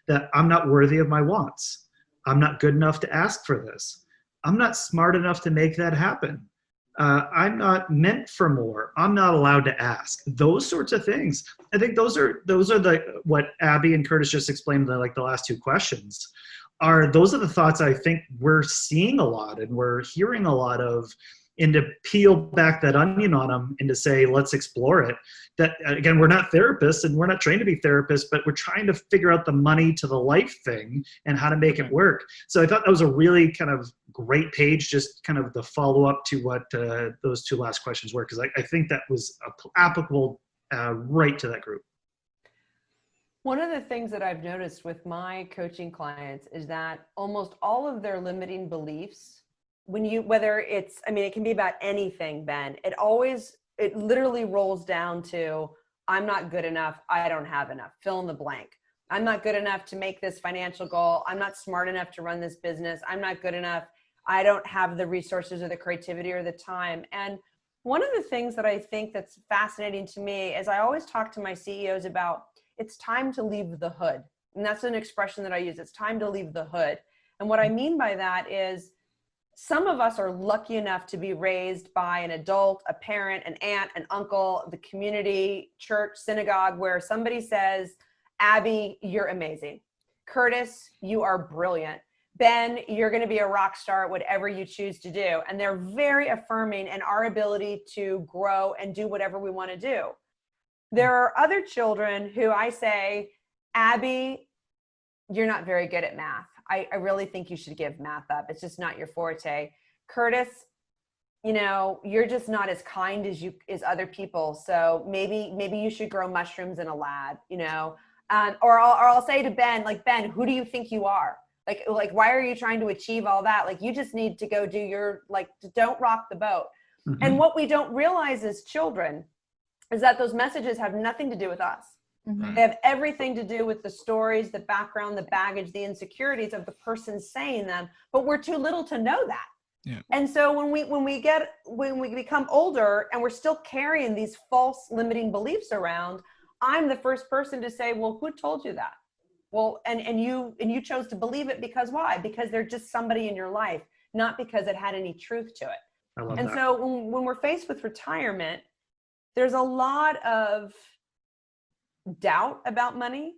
that I'm not worthy of my wants. I'm not good enough to ask for this. I'm not smart enough to make that happen. I'm not meant for more. I'm not allowed to ask. Those sorts of things. I think those are what Abby and Curtis just explained, the last two questions. Those are the thoughts I think we're seeing a lot and we're hearing a lot of, and to peel back that onion on them and to say, let's explore it. That, again, we're not therapists and we're not trained to be therapists, but we're trying to figure out the money to the life thing and how to make it work. So I thought that was a really kind of great page, just kind of the follow-up to what those two last questions were, because I think that was applicable right to that group. One of the things that I've noticed with my coaching clients is that almost all of their limiting beliefs, whether it's, I mean, it can be about anything, Ben, it literally rolls down to, I'm not good enough, I don't have enough, fill in the blank. I'm not good enough to make this financial goal. I'm not smart enough to run this business. I'm not good enough. I don't have the resources or the creativity or the time. And one of the things that I think that's fascinating to me is I always talk to my CEOs about, it's time to leave the hood. And that's an expression that I use. It's time to leave the hood. And what I mean by that is some of us are lucky enough to be raised by an adult, a parent, an aunt, an uncle, the community, church, synagogue, where somebody says, Abby, you're amazing. Curtis, you are brilliant. Ben, you're going to be a rock star at whatever you choose to do. And they're very affirming in our ability to grow and do whatever we want to do. There are other children who I say, Abby, you're not very good at math. I really think you should give math up. It's just not your forte. Curtis, you're just not as kind as other people. So maybe you should grow mushrooms in a lab, or I'll say to Ben, like, Ben, who do you think you are? Like, why are you trying to achieve all that? Like, you just need to go do don't rock the boat. Mm-hmm. And what we don't realize as children is that those messages have nothing to do with us. Mm-hmm. They have everything to do with the stories, the background, the baggage, the insecurities of the person saying them, but we're too little to know that. Yeah. And so when we become older and we're still carrying these false limiting beliefs around, I'm the first person to say, well, who told you that? Well, and you chose to believe it because why? Because they're just somebody in your life, not because it had any truth to it. I love and that. So when we're faced with retirement, there's a lot of doubt about money.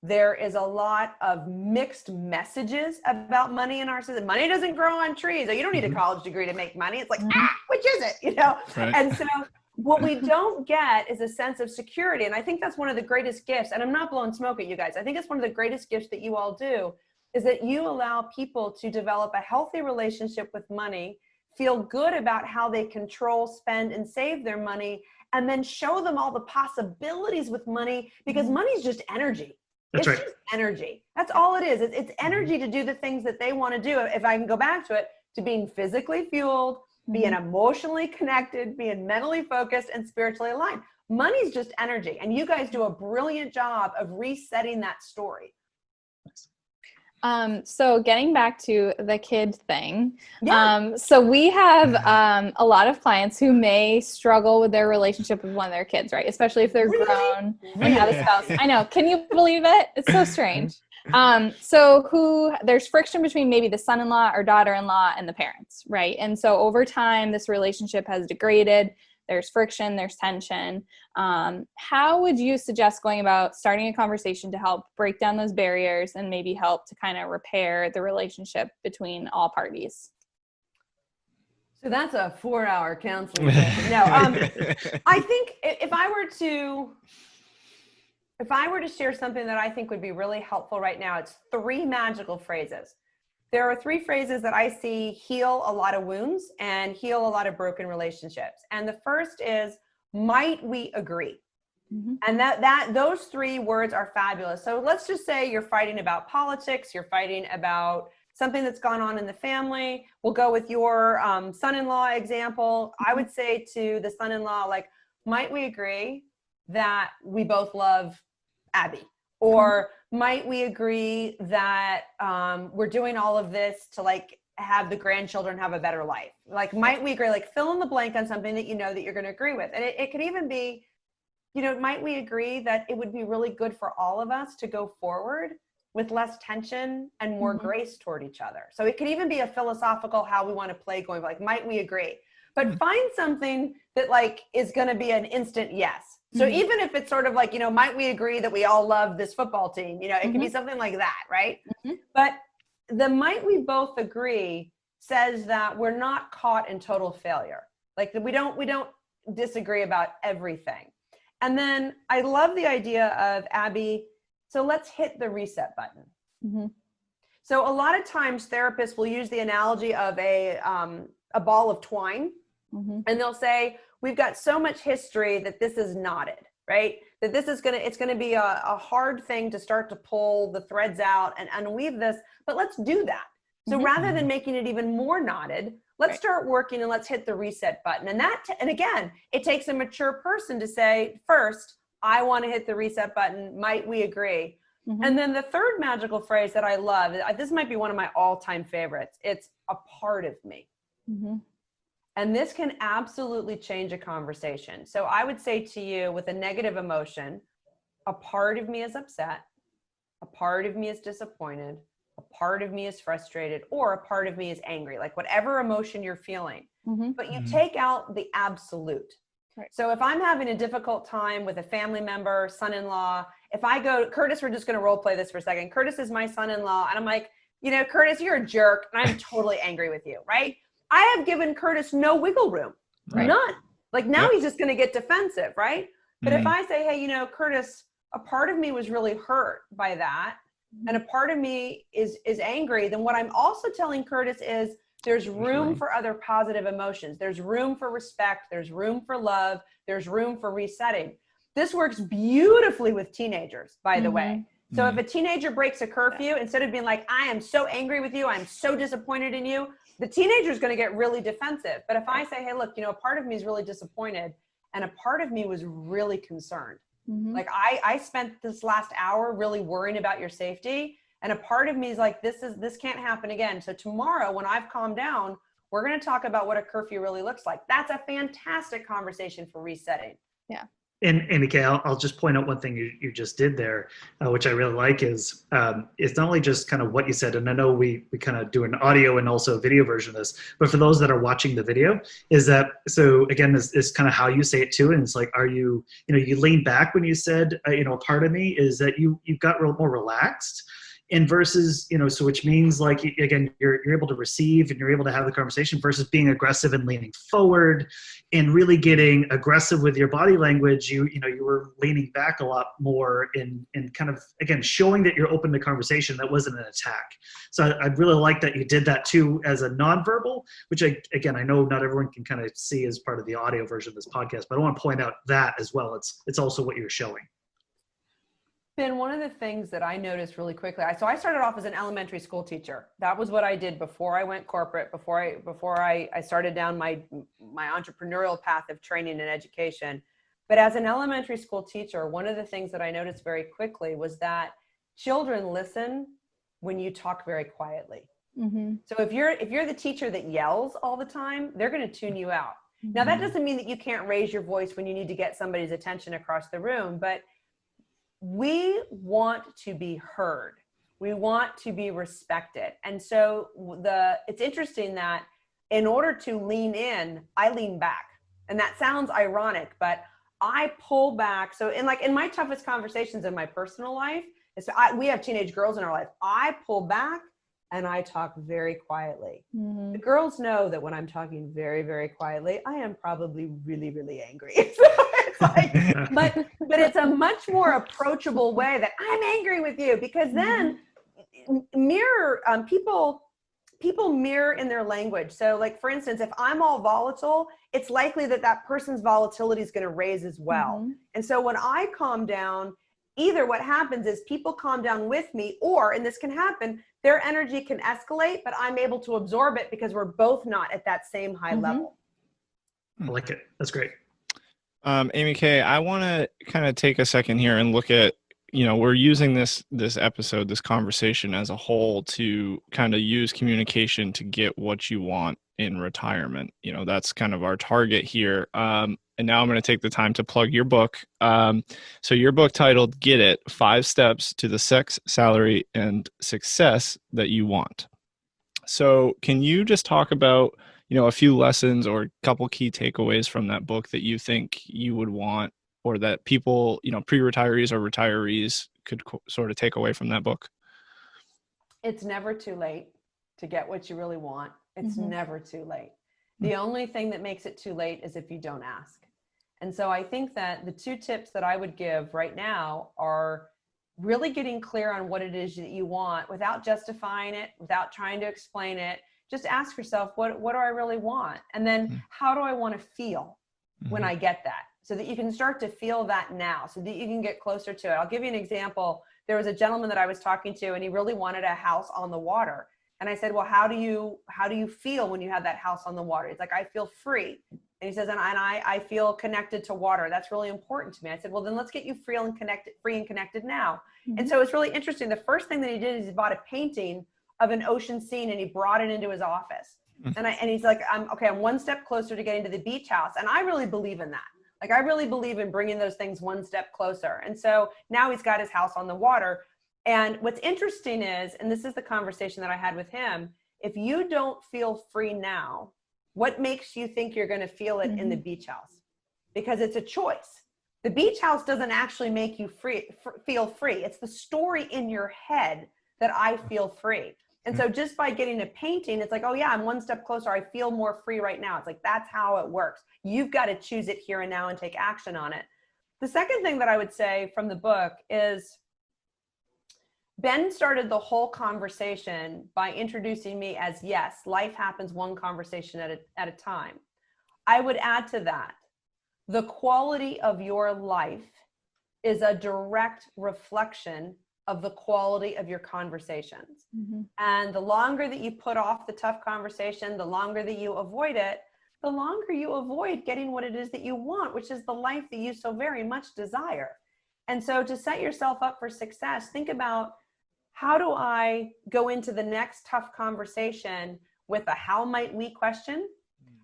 There is a lot of mixed messages about money in our system. Money doesn't grow on trees. Or you don't need a college degree to make money. It's like, which is it? Right. And so what we don't get is a sense of security. And I think that's one of the greatest gifts. And I'm not blowing smoke at you guys. I think it's one of the greatest gifts that you all do is that you allow people to develop a healthy relationship with money, feel good about how they control, spend, and save their money, and then show them all the possibilities with money, because money is just energy. That's right. It's just energy. That's all it is. It's energy to do the things that they want to do. If I can go back to it, to being physically fueled, being emotionally connected, being mentally focused, and spiritually aligned. Money's just energy. And you guys do a brilliant job of resetting that story. So getting back to the kid thing. Yeah. So we have a lot of clients who may struggle with their relationship with one of their kids, right? Especially if they're grown and have a spouse. I know. Can you believe it? It's so strange. So there's friction between maybe the son-in-law or daughter-in-law and the parents, right? And so over time, this relationship has degraded. There's friction, there's tension. How would you suggest going about starting a conversation to help break down those barriers and maybe help to kind of repair the relationship between all parties? So that's a 4-hour counseling session. No, I think if I were to share something that I think would be really helpful right now, it's 3 magical phrases. There are 3 phrases that I see heal a lot of wounds and heal a lot of broken relationships. And the first is, might we agree? Mm-hmm. And those 3 words are fabulous. So let's just say you're fighting about politics, you're fighting about something that's gone on in the family. We'll go with your son-in-law example. I would say to the son-in-law, like, might we agree that we both love Abby? Or might we agree that we're doing all of this to like have the grandchildren have a better life? Like, might we agree, like fill in the blank on something that you know that you're going to agree with. And it could even be, might we agree that it would be really good for all of us to go forward with less tension and more grace toward each other. So it could even be a philosophical how we want to play going, like, might we agree? But find something that like is going to be an instant yes. So even if it's sort of like, might we agree that we all love this football team? It can be something like that, right? But the might we both agree says that we're not caught in total failure. Like we don't disagree about everything. And then I love the idea of Abby. So let's hit the reset button. So a lot of times therapists will use the analogy of a ball of twine, and they'll say, we've got so much history that this is knotted, right? That this is it's going to be a hard thing to start to pull the threads out and unweave this, but let's do that. So rather than making it even more knotted, let's start working and let's hit the reset button. And again, it takes a mature person to say, first, I want to hit the reset button. Might we agree? And then the third magical phrase that I love, this might be one of my all-time favorites. It's a part of me. And this can absolutely change a conversation. So I would say to you, with a negative emotion, a part of me is upset, a part of me is disappointed, a part of me is frustrated, or a part of me is angry, like whatever emotion you're feeling. But you take out the absolute. So if I'm having a difficult time with a family member, son-in-law, if I go, Curtis, we're just going to role play this for a second. Curtis is my son-in-law. And I'm like, Curtis, you're a jerk. And I'm totally angry with you, right? I have given Curtis no wiggle room, none. Like now he's just going to get defensive, right? But if I say, hey, Curtis, a part of me was really hurt by that, and a part of me is angry, then what I'm also telling Curtis is there's room for other positive emotions. There's room for respect. There's room for love. There's room for resetting. This works beautifully with teenagers, by the way. So if a teenager breaks a curfew, instead of being like, I am so angry with you, I'm so disappointed in you, the teenager is going to get really defensive. But if I say, hey, look, a part of me is really disappointed, and a part of me was really concerned. Like I spent this last hour really worrying about your safety. And a part of me is like, this can't happen again. So tomorrow when I've calmed down, we're going to talk about what a curfew really looks like. That's a fantastic conversation for resetting. Yeah. And AmyK, I'll just point out one thing you just did there, which I really like is it's not only just kind of what you said, and I know we kind of do an audio and also a video version of this, but for those that are watching the video, is that, so again, is kind of how you say it too, and it's like, are you lean back when you said, a part of me is that you got more relaxed, and versus, so which means like, again, you're able to receive and you're able to have the conversation versus being aggressive and leaning forward and really getting aggressive with your body language. You were leaning back a lot more in kind of, again, showing that you're open to conversation. That wasn't an attack. So I really like that you did that too as a nonverbal, which I know not everyone can kind of see as part of the audio version of this podcast, but I want to point out that as well. It's also what you're showing. Ben, one of the things that I noticed really quickly, so I started off as an elementary school teacher. That was what I did before I went corporate, before I started down my entrepreneurial path of training and education. But as an elementary school teacher, one of the things that I noticed very quickly was that children listen when you talk very quietly. So if you're the teacher that yells all the time, they're going to tune you out. Now, that doesn't mean that you can't raise your voice when you need to get somebody's attention across the room, but we want to be heard. We want to be respected. And so it's interesting that in order to lean in, I lean back. And that sounds ironic, but I pull back. So in my toughest conversations in my personal life, we have teenage girls in our life. I pull back and I talk very quietly. The girls know that when I'm talking very, very quietly, I am probably really, really angry. It's like, but it's a much more approachable way that I'm angry with you, because then people mirror in their language. So like, for instance, if I'm all volatile, it's likely that person's volatility is going to raise as well. And so when I calm down, either what happens is people calm down with me, or, and this can happen, their energy can escalate, but I'm able to absorb it because we're both not at that same high level. I like it. That's great. AmyK, I want to kind of take a second here and look at, we're using this episode, this conversation as a whole to kind of use communication to get what you want in retirement. That's kind of our target here. And now I'm going to take the time to plug your book. So your book titled Get It, 5 Steps to the Sex, Salary, and Success That You Want. So can you just talk about, a few lessons or a couple key takeaways from that book that you think you would want, or that people, pre-retirees or retirees could sort of take away from that book? It's never too late to get what you really want. It's never too late. The only thing that makes it too late is if you don't ask. And so I think that the 2 tips that I would give right now are really getting clear on what it is that you want without justifying it, without trying to explain it. Just ask yourself, what do I really want? And then how do I want to feel when I get that? So that you can start to feel that now, so that you can get closer to it. I'll give you an example. There was a gentleman that I was talking to, and he really wanted a house on the water. And I said, well, how do you feel when you have that house on the water? It's like, I feel free. And he says, and I feel connected to water. That's really important to me. I said, well, then let's get you free and connected now. And so it's really interesting. The first thing that he did is he bought a painting of an ocean scene, and he brought it into his office. And he's like, I'm one step closer to getting to the beach house. And I really believe in that. Like, I really believe in bringing those things one step closer. And so now he's got his house on the water. And what's interesting is, and this is the conversation that I had with him, if you don't feel free now, what makes you think you're going to feel it in the beach house? Because it's a choice. The beach house doesn't actually make you feel free. It's the story in your head that I feel free. And so just by getting a painting, it's like, oh yeah, I'm one step closer. I feel more free right now. It's like, that's how it works. You've got to choose it here and now and take action on it. The second thing that I would say from the book is Ben started the whole conversation by introducing me as, yes, life happens one conversation at a time. I would add to that, the quality of your life is a direct reflection of the quality of your conversations. And the longer that you put off the tough conversation, the longer that you avoid it, the longer you avoid getting what it is that you want, which is the life that you so very much desire. And so to set yourself up for success, think about, how do I go into the next tough conversation with a how might we question?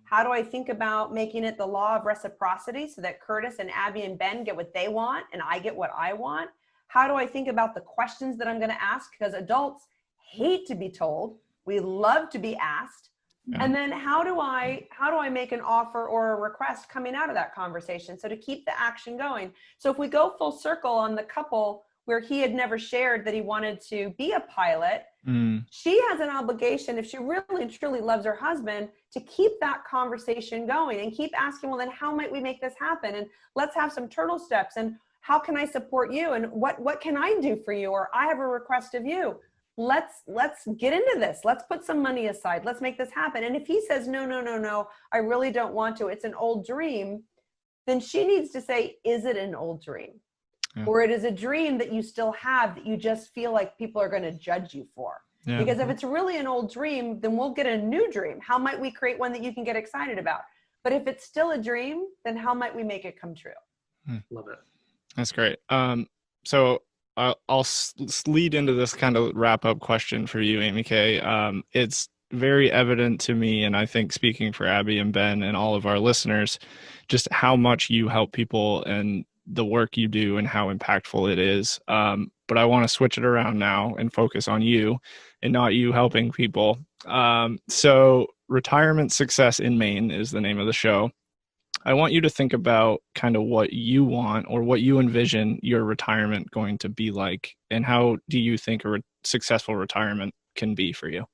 How do I think about making it the law of reciprocity so that Curtis and Abby and Ben get what they want and I get what I want? How do I think about the questions that I'm going to ask? Because adults hate to be told. We love to be asked. And then how do I make an offer or a request coming out of that conversation? So to keep the action going. So if we go full circle on the couple where he had never shared that he wanted to be a pilot, she has an obligation, if she really and truly loves her husband, to keep that conversation going and keep asking, well, then how might we make this happen? And let's have some turtle steps. And how can I support you? And what can I do for you? Or I have a request of you. Let's get into this. Let's put some money aside. Let's make this happen. And if he says, no, I really don't want to, it's an old dream, then she needs to say, is it an old dream? Or it is a dream that you still have that you just feel like people are going to judge you for. Because if it's really an old dream, then we'll get a new dream. How might we create one that you can get excited about? But if it's still a dream, then how might we make it come true? Love it. That's great. So I'll lead into this kind of wrap up question for you, AmyK. It's very evident to me, and I think speaking for Abby and Ben and all of our listeners, just how much you help people and the work you do and how impactful it is. But I want to switch it around now and focus on you and not you helping people. So Retirement Success in Maine is the name of the show. I want you to think about kind of what you want or what you envision your retirement going to be like, and how do you think a successful retirement can be for you?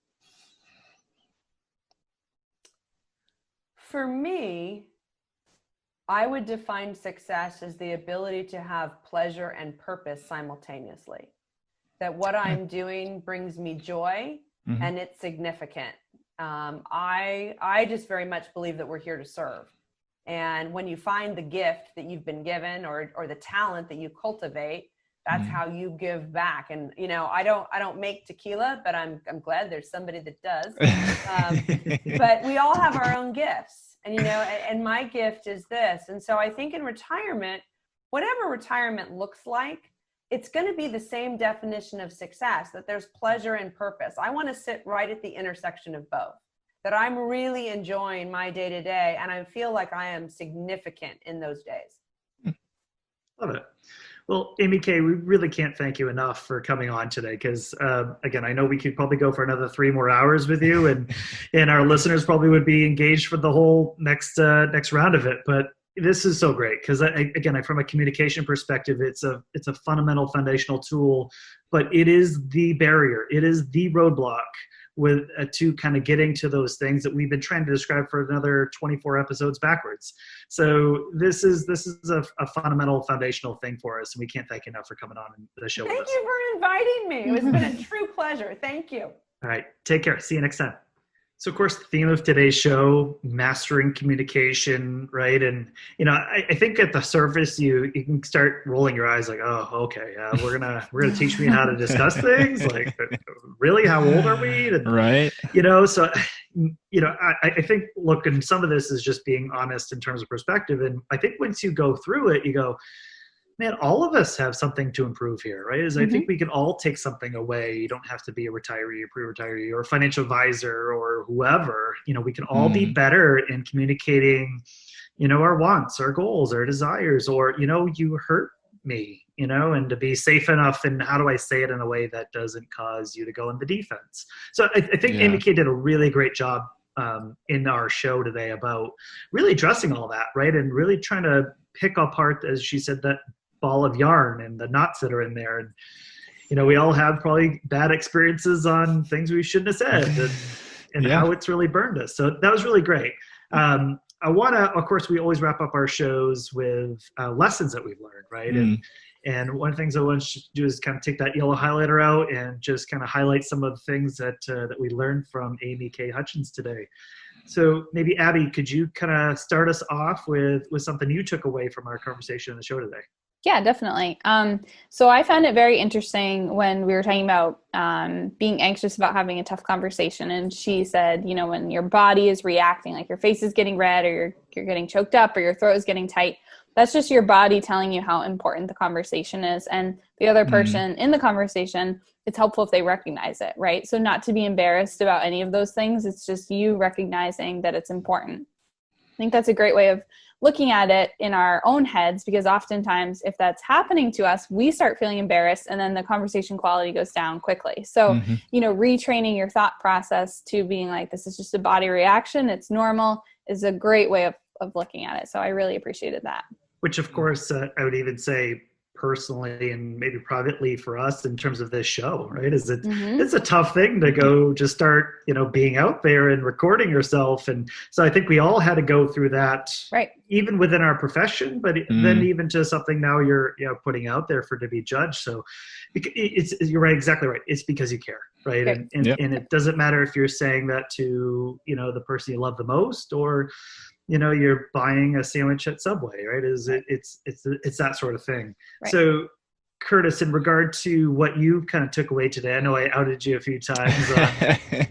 For me, I would define success as the ability to have pleasure and purpose simultaneously. That what I'm doing brings me joy and it's significant. I just very much believe that we're here to serve. And when you find the gift that you've been given or the talent that you cultivate, that's how you give back. And, you know, I don't make tequila, but I'm glad there's somebody that does. But we all have our own gifts. And, you know, and my gift is this. And so I think in retirement, whatever retirement looks like, it's going to be the same definition of success, that there's pleasure and purpose. I want to sit right at the intersection of both, that I'm really enjoying my day to day and I feel like I am significant in those days. Love it. Well, AmyK, we really can't thank you enough for coming on today because, again, I know we could probably go for another 3 more hours with you, and our listeners probably would be engaged for the whole next round of it. But this is so great because, again, from a communication perspective, it's a fundamental foundational tool, but it is the barrier. It is the roadblock with to kind of getting to those things that we've been trying to describe for another 24 episodes backwards. So this is a fundamental foundational thing for us, and we can't thank you enough for coming on the show with Thank us. you for inviting me. It's been a true pleasure. Thank you. All right, take care. See you next time. So, of course, the theme of today's show, mastering communication, right? And, I think at the surface, you can start rolling your eyes like, oh, okay, we're gonna teach me how to discuss things. Like, really? How old are we? And, Right. So, I think, look, and some of this is just being honest in terms of perspective. And I think once you go through it, you go, man, all of us have something to improve here, right? I think we can all take something away. You don't have to be a retiree, or pre-retiree, or a financial advisor, or whoever. We can all be better in communicating, our wants, our goals, our desires, or, you hurt me, and to be safe enough. And how do I say it in a way that doesn't cause you to go in the defense? So I think AmyK did a really great job in our show today about really addressing all that, right? And really trying to pick apart, as she said, that ball of yarn and the knots that are in there. And, we all have probably bad experiences on things we shouldn't have said and how it's really burned us. So that was really great. I want to, of course, we always wrap up our shows with lessons that we've learned, right? And one of the things I want to do is kind of take that yellow highlighter out and just kind of highlight some of the things that we learned from AmyK Hutchens today. So maybe, Abby, could you kind of start us off with something you took away from our conversation in the show today? Yeah, definitely. So I found it very interesting when we were talking about being anxious about having a tough conversation. And she said, when your body is reacting, like your face is getting red, or you're getting choked up, or your throat is getting tight, that's just your body telling you how important the conversation is. And the other person in the conversation, it's helpful if they recognize it, right? So not to be embarrassed about any of those things. It's just you recognizing that it's important. I think that's a great way of looking at it in our own heads, because oftentimes if that's happening to us, we start feeling embarrassed, and then the conversation quality goes down quickly. So, retraining your thought process to being like, this is just a body reaction, it's normal, is a great way of looking at it. So I really appreciated that. Which, of course, I would even say personally and maybe privately for us in terms of this show, right? Is it it's a tough thing to go just start, being out there and recording yourself. And so I think we all had to go through that, right? Even within our profession, but then even to something now you're putting out there for to be judged. So you're right, exactly right. It's because you care, right? Okay. And it doesn't matter if you're saying that to, the person you love the most, or you're buying a sandwich at Subway, right? It's that sort of thing. Right. So, Curtis, in regard to what you kind of took away today, I know I outed you a few times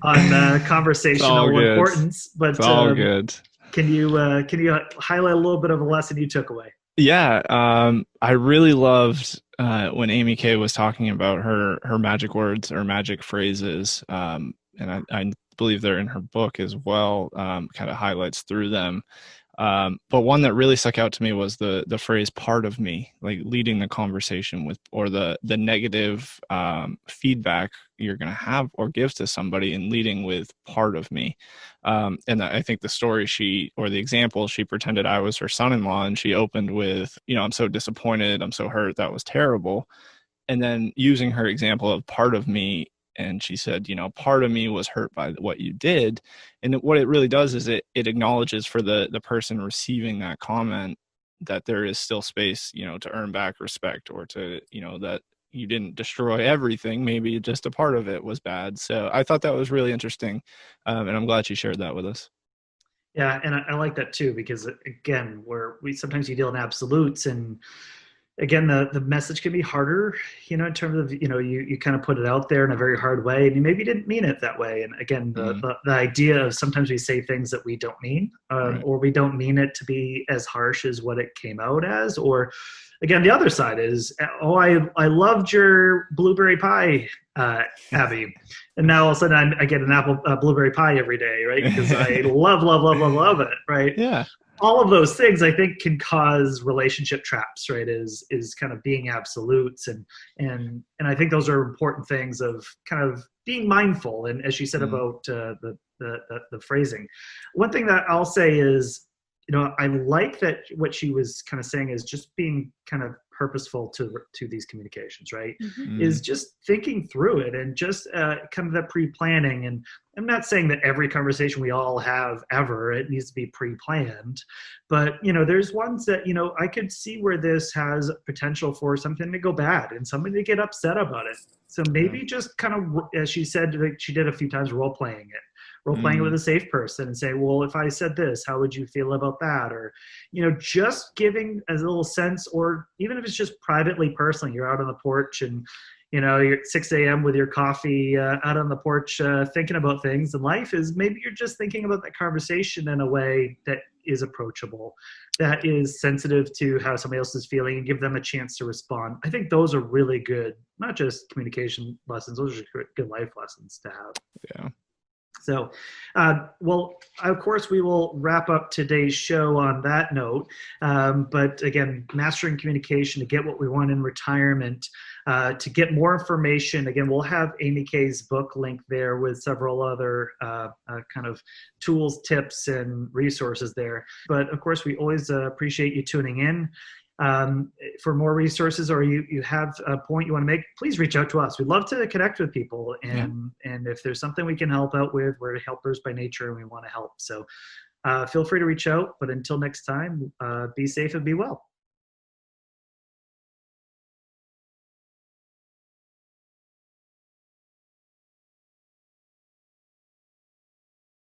on conversational importance, but it's all good. Can you highlight a little bit of a lesson you took away? Yeah, I really loved when AmyK was talking about her magic words or magic phrases, and I believe they're in her book as well, kind of highlights through them. But one that really stuck out to me was the phrase "part of me," like leading the conversation with, or the negative feedback you're going to have or give to somebody, and leading with "part of me." And I think the story the example, she pretended I was her son-in-law, and she opened with, I'm so disappointed, I'm so hurt, that was terrible. And then using her example of "part of me," and she said, part of me was hurt by what you did. And what it really does is it acknowledges for the person receiving that comment that there is still space, to earn back respect, or to, that you didn't destroy everything. Maybe just a part of it was bad. So I thought that was really interesting. And I'm glad she shared that with us. Yeah. And I like that too, because again, sometimes you deal in absolutes, and again, the message can be harder, in terms of, you kind of put it out there in a very hard way, and you maybe didn't mean it that way. And again, the idea of sometimes we say things that we don't mean, right, or we don't mean it to be as harsh as what it came out as. Or again, the other side is, I loved your blueberry pie, Abby. And now all of a sudden I get an apple blueberry pie every day, right? Because I love it, right? Yeah. All of those things I think can cause relationship traps, right? Is kind of being absolutes, and I think those are important things of kind of being mindful. And as she said about the phrasing, one thing that I'll say is, I like that what she was kind of saying is just being kind of purposeful to these communications, right? Mm-hmm. Is just thinking through it and just kind of that pre-planning. And I'm not saying that every conversation we all have ever, it needs to be pre-planned, but, there's ones that, I could see where this has potential for something to go bad and somebody to get upset about it. So maybe just kind of, as she said, like she did a few times, role-playing it with a safe person and say, well, if I said this, how would you feel about that? Or, just giving a little sense, or even if it's just privately, personally, you're out on the porch and, you're at 6 a.m. with your coffee out on the porch thinking about things in life, is maybe you're just thinking about that conversation in a way that is approachable, that is sensitive to how somebody else is feeling, and give them a chance to respond. I think those are really good, not just communication lessons, those are good life lessons to have. Yeah. So, well, of course, we will wrap up today's show on that note. But again, mastering communication to get what we want in retirement. To get more information, again, we'll have AmyK's book link there with several other kind of tools, tips, and resources there. But of course, we always appreciate you tuning in. For more resources, or you have a point you want to make, please reach out to us. We'd love to connect with people. And if there's something we can help out with, we're helpers by nature and we want to help. So feel free to reach out. But until next time, be safe and be well.